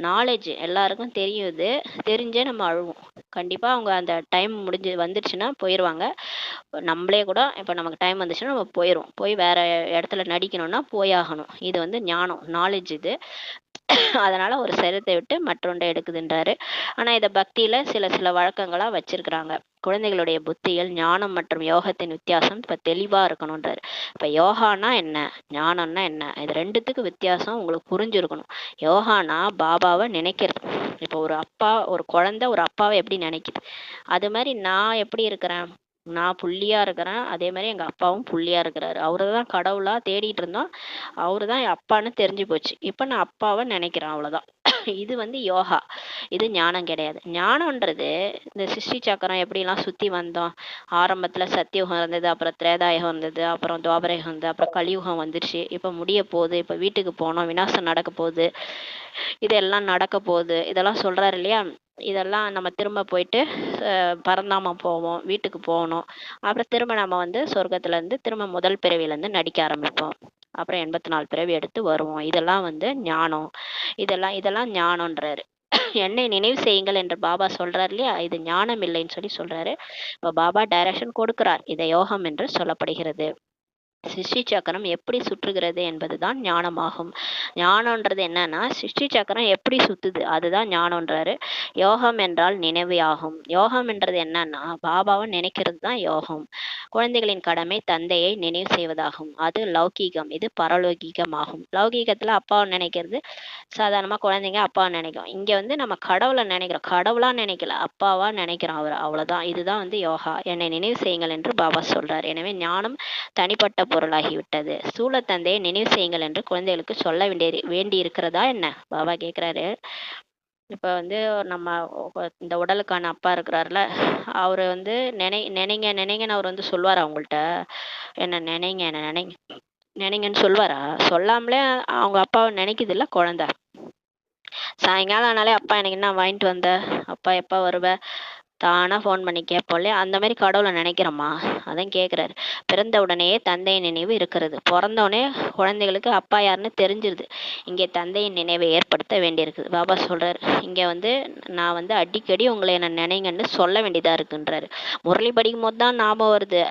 நாலேஜ் எல்லாருக்கும் தெரியும். இது தெரிஞ்சே நம்ம அழுவோம். கண்டிப்பாக அவங்க அந்த டைம் முடிஞ்சு வந்துடுச்சுன்னா போயிடுவாங்க. நம்மளே கூட இப்போ நமக்கு டைம் வந்துச்சுன்னா நம்ம போயிடுவோம். போய் வேற இடத்துல நடிக்கணும்னா போயாகணும். இது வந்து ஞானம், நாலேஜ் இது. அதனால ஒரு சரீரத்தை விட்டு மற்றொன்றை எடுக்குதுன்றாரு. ஆனா இதை பக்தியில சில சில வழக்கங்களா வச்சிருக்கிறாங்க. குழந்தைகளுடைய புத்தியில் ஞானம் மற்றும் யோகத்தின் வித்தியாசம் இப்ப தெளிவா இருக்கணும்ன்றாரு. இப்ப யோகானா என்ன, ஞானம்னா என்ன, இது ரெண்டுத்துக்கு வித்தியாசம் உங்களுக்கு புரிஞ்சிருக்கணும். யோகானா பாபாவை நினைக்கிறது. இப்போ ஒரு அப்பா, ஒரு குழந்தை ஒரு அப்பாவை எப்படி நினைக்குது, அது மாதிரி நான் எப்படி இருக்கிறேன், நான் புள்ளியா இருக்கிறேன், அதே மாதிரி எங்க அப்பாவும் புள்ளியா இருக்கிறாரு. அவரு தான் கடவுளா தேடிட்டு இருந்தோம், அவரு தான் என் அப்பான்னு தெரிஞ்சு போச்சு. இப்ப நான் அப்பாவை நினைக்கிறேன், அவ்வளவுதான். இது வந்து யோகா. இது ஞானம் கிடையாது. ஞானம்ன்றது இந்த சிருஷ்டி சக்கரம் எப்படிலாம் சுத்தி வந்தோம். ஆரம்பத்துல சத்தியுகம் இருந்தது, அப்புறம் திரேதாயுகம் இருந்தது, அப்புறம் துவாபரயுகம் இருந்தது, அப்புறம் கலியுகம் வந்துருச்சு. இப்ப முடிய போகுது, இப்ப வீட்டுக்கு போனோம், விநாசம் நடக்க போகுது, இதெல்லாம் நடக்க போகுது, இதெல்லாம் சொல்றாரு இல்லையா? இதெல்லாம் நம்ம திரும்ப போயிட்டு பரந்தாமம் போவோம், வீட்டுக்கு போகணும். அப்புறம் திரும்ப நம்ம வந்து சொர்க்கத்துல இருந்து திரும்ப முதல் பிறவில இருந்து நடிக்க ஆரம்பிப்போம். அப்புறம் 84 பிறவி எடுத்து வருவோம். இதெல்லாம் வந்து ஞானம். இதெல்லாம் ஞானம்ன்றாரு. என்னை நினைவு செய்யுங்கள் என்று பாபா சொல்றாரு இல்லையா? இது ஞானம் இல்லைன்னு சொல்லி சொல்றாரு. இப்ப பாபா டைரக்ஷன் கொடுக்கிறார். இதை யோகம் என்று சொல்லப்படுகிறது. சிருஷ்டி சக்கரம் எப்படி சுற்றுகிறது என்பதுதான் ஞானமாகும். ஞானம்ன்றது என்னன்னா, சிருஷ்டி சக்கரம் எப்படி சுத்துது அதுதான் ஞானம்ன்றாரு. யோகம் என்றால் நினைவு ஆகும். யோகம் என்றது என்னன்னா, பாபாவை நினைக்கிறது தான் யோகம். குழந்தைகளின் கடமை தந்தையை நினைவு செய்வதாகும். அது லௌகீகம், இது பரலோகீகமாகும். லௌகீகத்துல அப்பாவை நினைக்கிறது சாதாரணமா குழந்தைங்க அப்பாவை நினைக்கும். இங்க வந்து நம்ம கடவுளை நினைக்கிறோம். கடவுளா நினைக்கல, அப்பாவா நினைக்கிறோம் அவர், அவ்வளவுதான். இதுதான் வந்து யோகா. என்னை நினைவு செய்யுங்கள் என்று பாபா சொல்றார். எனவே ஞானம் தனிப்பட்ட பொருளாகிவிட்டது. சூழ தந்தையை நினைவு செய்யுங்கள் என்று குழந்தைகளுக்கு சொல்ல வேண்டி இருக்கிறதா என்ன? பாபா கேட்கிறாரு. இப்ப வந்து நம்ம இந்த உடலுக்கான அப்பா இருக்கிறாருல, அவரு வந்து நினைங்க நினைங்கன்னு அவர் வந்து சொல்லுவாரா அவங்கள்ட்ட? என்ன நினைங்க, என்ன நினைங்க நினைங்கன்னு சொல்லுவாரா? சொல்லாமலே அவங்க அப்பாவை நினைக்குது இல்ல குழந்தை. சாயங்காலம் ஆனாலே அப்பா எனக்கு என்ன வாங்கிட்டு வந்த, அப்பா எப்ப வருவ, தானா ஃபோன் பண்ணி கேட்போம் இல்லையா? அந்த மாதிரி கடவுளை நினைக்கிறோமா? அதான் கேட்குறாரு. பிறந்த உடனேயே தந்தையின் நினைவு இருக்கிறது. பிறந்தோடனே குழந்தைகளுக்கு அப்பா யாருன்னு தெரிஞ்சிருது. இங்கே தந்தையின் நினைவை ஏற்படுத்த வேண்டியிருக்குது. பாபா சொல்றாரு, இங்கே வந்து நான் வந்து அடிக்கடி உங்களை என்ன நினைங்கன்னு சொல்ல வேண்டியதா இருக்குன்றாரு. முரளி படிக்கும் போது தான் ஞாபகம் வருது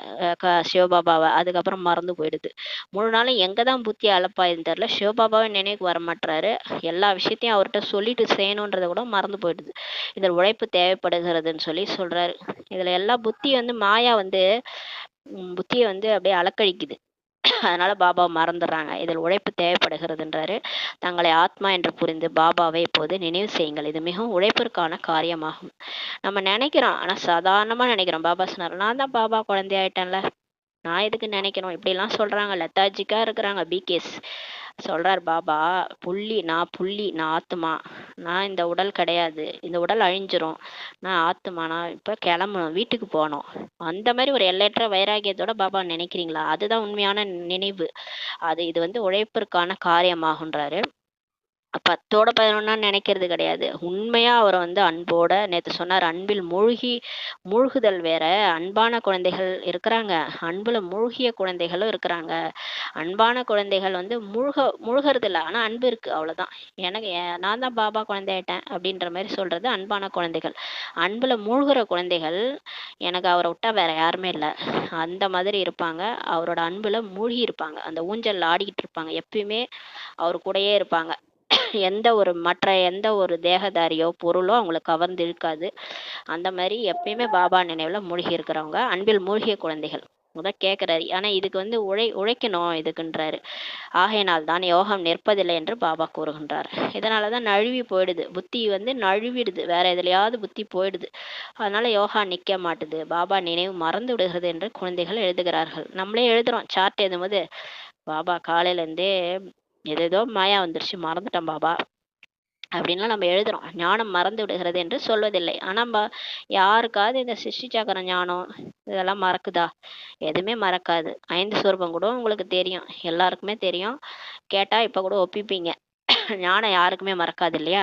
சிவபாபாவை, அதுக்கப்புறம் மறந்து போயிடுது. முழு நாளும் எங்கே தான் புத்தி அலப்பாயுதுன்னு தெரியல, சிவபாபாவை நினைவுக்கு வர மாட்டுறாரு. எல்லா விஷயத்தையும் அவர்கிட்ட சொல்லிட்டு செய்யணுன்றதை கூட மறந்து போயிடுது. இதில் உழைப்பு தேவைப்படுகிறதுன்னு சொல்லி சொல்றாரு. இதுல எல்லாம் புத்தி வந்து மாயா வந்து புத்தியை வந்து அப்படியே அலக்கழிக்குது. அதனால பாபா மறந்துடுறாங்க. இதில் உழைப்பு தேவைப்படுகிறதுன்றாரு. தங்களை ஆத்மா என்று புரிந்து பாபாவை இப்போது நினைவு செய்யுங்கள். இது மிகவும் உழைப்பிற்கான காரியமாகும். நம்ம நினைக்கிறோம், ஆனா சாதாரணமா நினைக்கிறோம். பாபா சொன்னார், நான் தான் பாபா குழந்தையாயிட்டேன்ல, நான் எதுக்கு நினைக்கணும், இப்படிலாம் சொல்றாங்க. லெத்தாஜிக்கா இருக்கிறாங்க பிகேஸ். சொல்றார் பாபா, நான் புள்ளி, நான் ஆத்மா, நான் இந்த உடல் கிடையாது, இந்த உடல் அழிஞ்சிரும், நான் ஆத்மா, நான் இப்ப கிளம்பணும், வீட்டுக்கு போகணும். அந்த மாதிரி ஒரு எல்லையற்ற வைராகியத்தோட பாபா நினைக்கிறீங்களா? அதுதான் உண்மையான நினைவு. இது வந்து உழைப்பிற்கான காரியமாகுன்றாரு. 10ஓட 11 நினைக்கிறது கிடையாது. உண்மையா அவரை வந்து அன்போட, நேத்து சொன்னார், அன்பில் மூழ்குதல் வேற, அன்பான குழந்தைகள் இருக்கிறாங்க, அன்புல மூழ்கிய குழந்தைகளும் இருக்கிறாங்க. அன்பான குழந்தைகள் வந்து மூழ்கிறது இல்லை, ஆனா அன்பு இருக்கு, அவ்வளவுதான். எனக்கு நான் தான் பாபா குழந்தையாயிட்டேன் அப்படின்ற மாதிரி சொல்றது அன்பான குழந்தைகள். அன்புல மூழ்கிற குழந்தைகள் எனக்கு அவரை விட்டா வேற யாருமே இல்லை, அந்த மாதிரி இருப்பாங்க. அவரோட அன்புல மூழ்கி இருப்பாங்க, அந்த ஊஞ்சல்ல ஆடிக்கிட்டு இருப்பாங்க, எப்பயுமே அவர் கூடயே இருப்பாங்க. மற்ற எந்த ஒரு தேகதாரியோ பொருளோ அவங்களை கவர்ந்து இருக்காது. அந்த மாதிரி எப்பயுமே பாபா நினைவுல மூழ்கி இருக்கிறவங்க அன்பில் மூழ்கிய குழந்தைகள் முத கேட்கிறாரு. ஆனா இதுக்கு வந்து உழைக்கணும் இதுக்குன்றாரு. ஆகையினால் தான் யோகம் நிற்பதில்லை என்று பாபா கூறுகின்றார். இதனாலதான் நழுவி போயிடுது, புத்தி வந்து நழுவிடுது, வேற எதுலையாவது புத்தி போயிடுது. அதனால யோகா நிக்க மாட்டுது, பாபா நினைவு மறந்து விடுகிறது என்று குழந்தைகள் எழுதுகிறார்கள். நம்மளே எழுதுறோம் சார்ட் எழுதும்போது, பாபா காலையில இருந்தே ஏதேதோ மாயா வந்துருச்சு, மறந்துட்டோம் பாபா அப்படின்லாம் நம்ம எழுதுறோம். ஞானம் மறந்து விடுகிறது என்று சொல்வதில்லை. ஆனா யாருக்காவது இந்த சிருஷ்டி சக்கர ஞானம் இதெல்லாம் மறக்குதா? எதுவுமே மறக்காது. 5 சொரூபம் கூட உங்களுக்கு தெரியும், எல்லாருக்குமே தெரியும். கேட்டா இப்ப கூட ஒப்பிப்பீங்க. ஞானம் யாருக்குமே மறக்காது இல்லையா?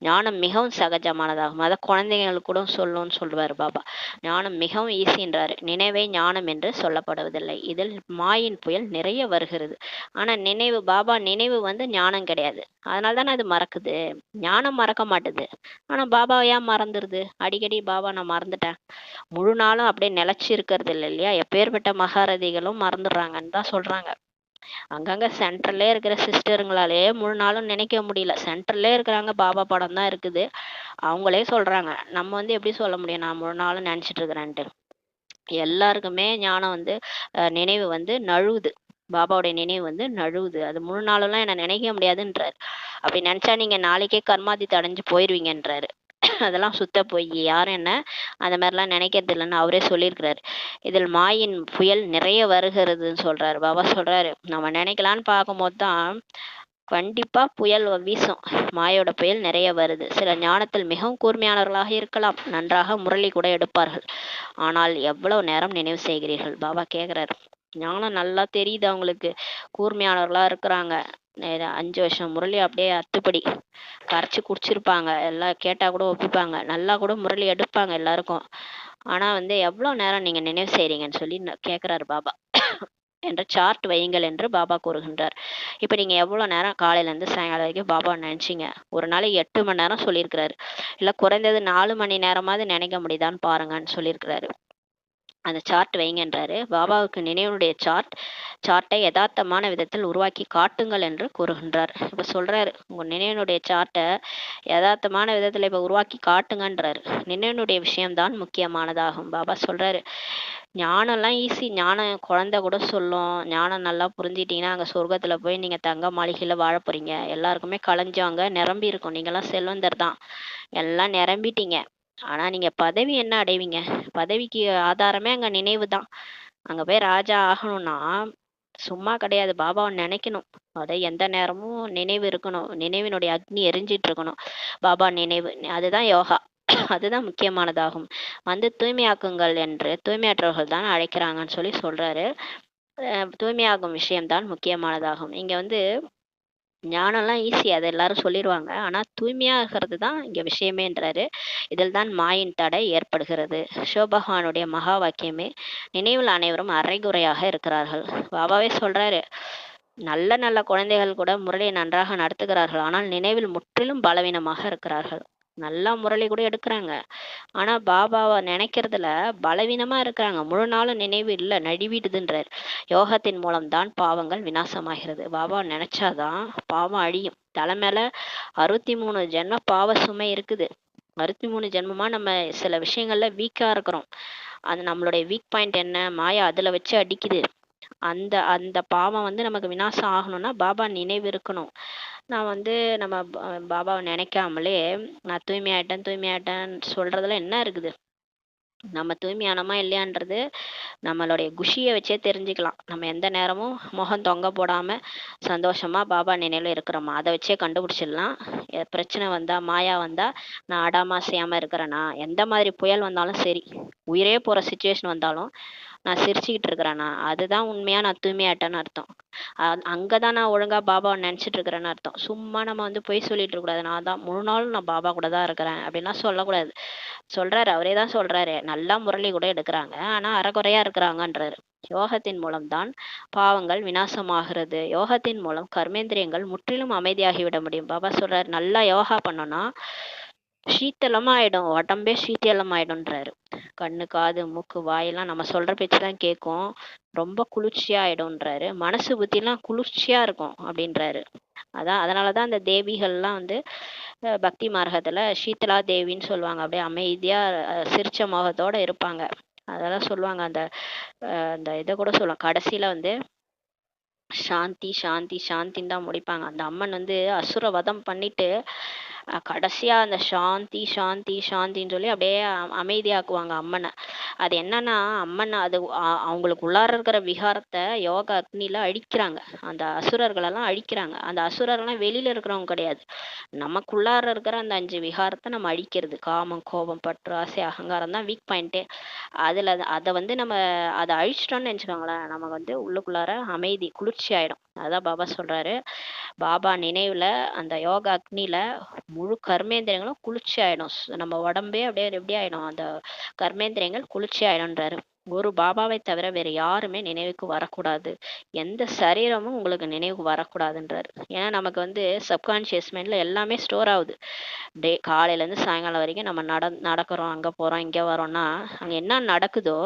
ஞானம் மிகவும் சகஜமானதாகும். அதை குழந்தைங்களுக்கு கூட சொல்லும்னு சொல்லுவார் பாபா. ஞானம் மிகவும் ஈஸின்றாரு. நினைவே ஞானம் என்று சொல்லப்படுவதில்லை. இதில் மாயின் புயல் நிறைய வருகிறது. ஆனா பாபா நினைவு வந்து ஞானம் கிடையாது. அதனால தானே அது மறக்குது. ஞானம் மறக்க மாட்டுது. ஆனா பாபா ஏன் மறந்துருது? அடிக்கடி பாபா நான் மறந்துட்டேன், முழு நாளும் அப்படியே நிலைச்சு இருக்கிறது இல்லை இல்லையா? எப்பேற்பட்ட மகாரதிகளும் மறந்துடுறாங்கன்னு தான் சொல்றாங்க. அங்கங்க சென்டர்லே இருக்கிற சிஸ்டருங்களாலே முழு நாளும் நினைக்க முடியல. சென்டர்லே இருக்கிறாங்க, பாபா படம் தான் இருக்குது, அவங்களே சொல்றாங்க. நம்ம வந்து எப்படி சொல்ல முடியும் நான் முழு நாளும் நினைச்சிட்டு இருக்கிறேன்ட்டு? எல்லாருக்குமே ஞானம் வந்து நினைவு வந்து நழுவுது. பாபாவுடைய நினைவு வந்து நழுவுது. அது முழு நாளெல்லாம் என்ன நினைக்க முடியாதுன்றாரு. அப்படி நினைச்சா நீங்க நாளைக்கே கர்மாதித்து அடைஞ்சு போயிருவீங்கன்றாரு. அதெல்லாம் சுத்த போய், யாரும் என்ன அந்த மாதிரிலாம் நினைக்கிறது இல்லைன்னு அவரே சொல்லியிருக்கிறாரு. இதில் மாயின் புயல் நிறைய வருகிறதுன்னு சொல்றாரு பாபா. சொல்றாரு நம்ம நினைக்கலான்னு பார்க்கும்போது தான் கண்டிப்பா புயல் வீசும். மாயோட புயல் நிறைய வருது. சில ஞானத்தில் மிகவும் கூர்மையானவர்களாக இருக்கலாம், நன்றாக முரளி கூட எடுப்பார்கள். ஆனால் எவ்வளவு நேரம் நினைவு செய்கிறீர்கள்? பாபா கேக்குறாரு. ஞானம் நல்லா தெரியுது அவங்களுக்கு, கூர்மையானவர்களா இருக்கிறாங்க. 5 வருஷம் முரளி அப்படியே அத்துப்படி கரைச்சி குடிச்சிருப்பாங்க, எல்லாம் கேட்டா கூட ஒப்பிப்பாங்க, நல்லா கூட முரளி எடுப்பாங்க எல்லாருக்கும். ஆனா வந்து எவ்வளவு நேரம் நீங்க நினைவு செய்றீங்கன்னு சொல்லி கேக்குறாரு பாபா. என்ற சார்ட் வையுங்கள் என்று பாபா கூறுகின்றார். இப்ப நீங்க எவ்வளவு நேரம் காலையில இருந்து சாயங்காலம் வரைக்கும் பாபா நினைச்சீங்க? ஒரு நாளைக்கு 8 மணி நேரம் சொல்லியிருக்கிறாரு. இல்ல குறைந்தது 4 மணி நேரமாவது நினைக்க முடியுதான்னு பாருங்கன்னு சொல்லியிருக்கிறாரு. அந்த சார்ட் வைங்கன்றாரு. பாபாவுக்கு நினைவுடைய சார்ட்டை யதார்த்தமான விதத்தில் உருவாக்கி காட்டுங்கள் என்று கூறுகின்றார். இப்ப சொல்றாரு, உங்க நினைவினுடைய சார்ட்டை யதார்த்தமான விதத்துல இப்ப உருவாக்கி காட்டுங்கன்றாரு. நினைவினுடைய விஷயம்தான் முக்கியமானதாகும். பாபா சொல்றாரு, ஞானம்லாம் ஈஸி, ஞானம் குழந்தை கூட சொல்லும். ஞானம் நல்லா புரிஞ்சிட்டீங்கன்னா அங்க சொர்க்கத்துல போய் நீங்க தங்க மாளிகையில வாழ போறீங்க. எல்லாருக்குமே களஞ்சாங்க நிரம்பி இருக்கும், நீங்கெல்லாம் செல்வந்தர் தான், எல்லாம் நிரம்பிட்டீங்க. ஆனா நீங்க பதவி என்ன அடைவீங்க? பதவிக்கு ஆதாரமே அங்க நினைவு தான். அங்க போய் ராஜா ஆகணும்னா சும்மா கிடையாது, பாபாவை நினைக்கணும். அதை எந்த நேரமும் நினைவு இருக்கணும், நினைவினுடைய அக்னி எரிஞ்சிட்டு இருக்கணும். பாபா நினைவு, அதுதான் யோகா. அதுதான் முக்கியமானதாகும். வந்து தூய்மையாக்குங்கள் என்று தூய்மையற்றவர்கள் தான் அழைக்கிறாங்கன்னு சொல்லி சொல்றாரு. தூய்மையாகும் விஷயம்தான் முக்கியமானதாகும். இங்க வந்து ஞானம்லாம் ஈஸி, அதை எல்லாரும் சொல்லிடுவாங்க. ஆனா தூய்மையா இருக்கிறது தான் இங்க விஷயமேன்றாரு. இதில் தான் மாயின் தடை ஏற்படுகிறது. சிவபகவானுடைய மகா வாக்கியமே, நினைவில் அனைவரும் அரைகுறையாக இருக்கிறார்கள். பாபாவே சொல்றாரு, நல்ல நல்ல குழந்தைகள் கூட முரளியை நன்றாக நடத்துகிறார்கள், ஆனால் நினைவில் முற்றிலும் பலவீனமாக இருக்கிறார்கள். நல்லா முரளி கூட எடுக்கிறாங்க, ஆனா பாபாவை நினைக்கிறதுல பலவீனமா இருக்கிறாங்க. முழு நாளும் நினைவு இல்ல, நழுவிடுதுன்றார். யோகத்தின் மூலம்தான் பாவங்கள் விநாசமாகிறது. பாபாவை நினைச்சாதான் பாவம் அழியும். தலை மேல 63 ஜென்ம பாவ சுமை இருக்குது. 63 ஜென்மமா நம்ம சில விஷயங்கள்ல வீக்கா இருக்கிறோம். அது நம்மளுடைய வீக் பாயிண்ட் என்ன, மாயா அதுல வச்சு அடிக்குது. அந்த அந்த பாவம் வந்து நமக்கு விநாசம் ஆகணும்னா பாபா நினைவு இருக்கணும். நான் வந்து நம்ம பாபாவை நினைக்காமலே நான் தூய்மையாயிட்டேன்னு சொல்றதுல என்ன இருக்குது? நம்ம தூய்மையானமா இல்லையான்றது நம்மளுடைய குஷியை வச்சே தெரிஞ்சுக்கலாம். நம்ம எந்த நேரமும் முகம் தொங்க போடாம சந்தோஷமா பாபா நினைவுல இருக்கிறோமா, அதை வச்சே கண்டுபிடிச்சிடலாம். பிரச்சனை வந்தா, மாயா வந்தா நான் ஆடாம அசையாம இருக்கிறேனா, எந்த மாதிரி புயல் வந்தாலும் சரி, உயிரே போற சுச்சுவேஷன் வந்தாலும் நான் சிரிச்சுக்கிட்டு இருக்கிறேனா, அதுதான் உண்மையா நான் தூய்மையாட்டேன்னு அர்த்தம். அங்கதான் நான் ஒழுங்கா பாபாவை நினைச்சிட்டு இருக்கிறேன்னு அர்த்தம். சும்மா நம்ம வந்து பொய் சொல்லிட்டு இருக்க கூடாது, நான் தான் முழு நாளும் நான் பாபா கூட தான் இருக்கிறேன் அப்படின்லாம் சொல்லக்கூடாது. சொல்றாரு, அவரே தான் சொல்றாரு, நல்லா முரளி கூட எடுக்கிறாங்க, ஆனா அறகுறையா இருக்கிறாங்கன்றாரு. யோகத்தின் மூலம்தான் பாவங்கள் விநாசமாகிறது. யோகத்தின் மூலம் கர்மேந்திரியங்கள் முற்றிலும் அமைதியாகிவிட முடியும். பாபா சொல்றாரு, நல்லா யோகா பண்ணோம்னா சீத்தளமா ஆயிடும், உடம்பே சீத்தளம் ஆயிடும்ன்றாரு. கண்ணு, காது, மூக்கு, வாயெல்லாம் நம்ம சொல்ற பேச்சுதான் கேட்கும், ரொம்ப குளிர்ச்சியா ஆயிடும்ன்றாரு. மனசு புத்திலாம் குளிர்ச்சியா இருக்கும் அப்படின்றாரு. அதனாலதான் அந்த தேவிகள்லாம் வந்து பக்தி மார்க்கத்துல சீதலா தேவின்னு சொல்லுவாங்க. அப்படியே அமைதியா சிரிச்ச முகத்தோட இருப்பாங்க. அதெல்லாம் சொல்லுவாங்க. அந்த இதை கூட சொல்லுவாங்க, கடைசியில வந்து சாந்தி சாந்தி சாந்தின்னு தான் முடிப்பாங்க. அந்த அம்மன் வந்து அசுர வதம் பண்ணிட்டு கடைசியா அந்த சாந்தி சாந்தி சாந்தின்னு சொல்லி அப்படியே அமைதியாக்குவாங்க அம்மனை. அது என்னன்னா, அம்மன் அது அவங்களுக்கு உள்ளார இருக்கிற விகாரத்தை யோக அக்னியில அழிக்கிறாங்க. அந்த அசுரர்களெல்லாம் அழிக்கிறாங்க. அந்த அசுரர்கள்லாம் வெளியில இருக்கிறவங்க கிடையாது, நமக்குள்ளார இருக்கிற அந்த 5 விகாரத்தை நம்ம அழிக்கிறது. காமம், கோபம், பற்று, ஆசை, அகங்காரம் தான் வீக் பாயிண்ட்டே. அதை வந்து நம்ம அதை அழிச்சிட்டோம்னு நினச்சிக்கோங்களேன், நமக்கு வந்து உள்ளுக்குள்ளார அமைதி, குளிர்ச்சி ஆயிடும். அதான் பாபா சொல்றாரு, பாபா நினைவுல அந்த யோகா அக்னியில முழு கர்மேந்திரியங்களும் குளிர்ச்சி ஆயிடும். நம்ம உடம்பே அப்படியே எப்படி ஆயிடும், அந்த கர்மேந்திரியங்கள் குளிர்ச்சி ஆயிடும்ன்றாரு. ஒரு பாபாவை தவிர வேற யாருமே நினைவுக்கு வரக்கூடாது, எந்த சரீரமும் உங்களுக்கு நினைவுக்கு வரக்கூடாதுன்றாரு. ஏன்னா நமக்கு வந்து சப்கான்சியஸ் மைண்ட்ல எல்லாமே ஸ்டோர் ஆகுது. காலையில இருந்து சாயங்காலம் வரைக்கும் நம்ம நடக்கிறோம், அங்க போறோம், இங்க வரோம்னா அங்க என்ன நடக்குதோ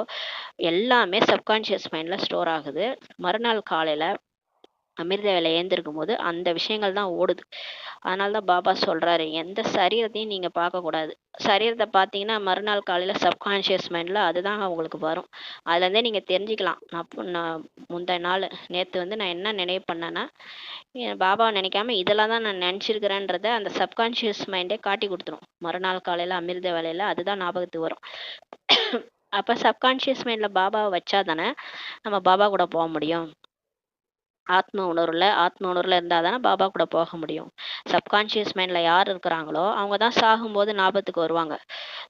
எல்லாமே சப்கான்சியஸ் மைண்ட்ல ஸ்டோர் ஆகுது. மறுநாள் காலையில அமிர்த வேலை ஏந்திருக்கும் போது அந்த விஷயங்கள் தான் ஓடுது. அதனாலதான் பாபா சொல்றாரு, எந்த சரீரத்தையும் நீங்க பார்க்க கூடாது. சரீரத்தை பார்த்தீங்கன்னா மறுநாள் காலையில சப்கான்சியஸ் மைண்ட்ல அதுதான் உங்களுக்கு வரும். அதுல இருந்தே நீங்க தெரிஞ்சுக்கலாம். நான் முந்தைய நாள் நேத்து வந்து நான் என்ன நினைவு பண்ணேன்னா, பாபாவை நினைக்காம இதெல்லாம் தான் நான் நினைச்சிருக்கிறேன்றத அந்த சப்கான்சியஸ் மைண்டே காட்டி கொடுத்துரும். மறுநாள் காலையில அமிர்த வேலையில அதுதான் ஞாபகத்துக்கு வரும். அப்ப சப்கான்சியஸ் மைண்ட்ல பாபாவை வச்சாதானே நம்ம பாபா கூட போக முடியும். ஆத்ம உணர்வுல இருந்தால் தானே பாபா கூட போக முடியும். சப்கான்ஷியஸ் மைண்டில் யார் இருக்கிறாங்களோ அவங்க தான் சாகும்போது ஞாபகத்துக்கு வருவாங்க.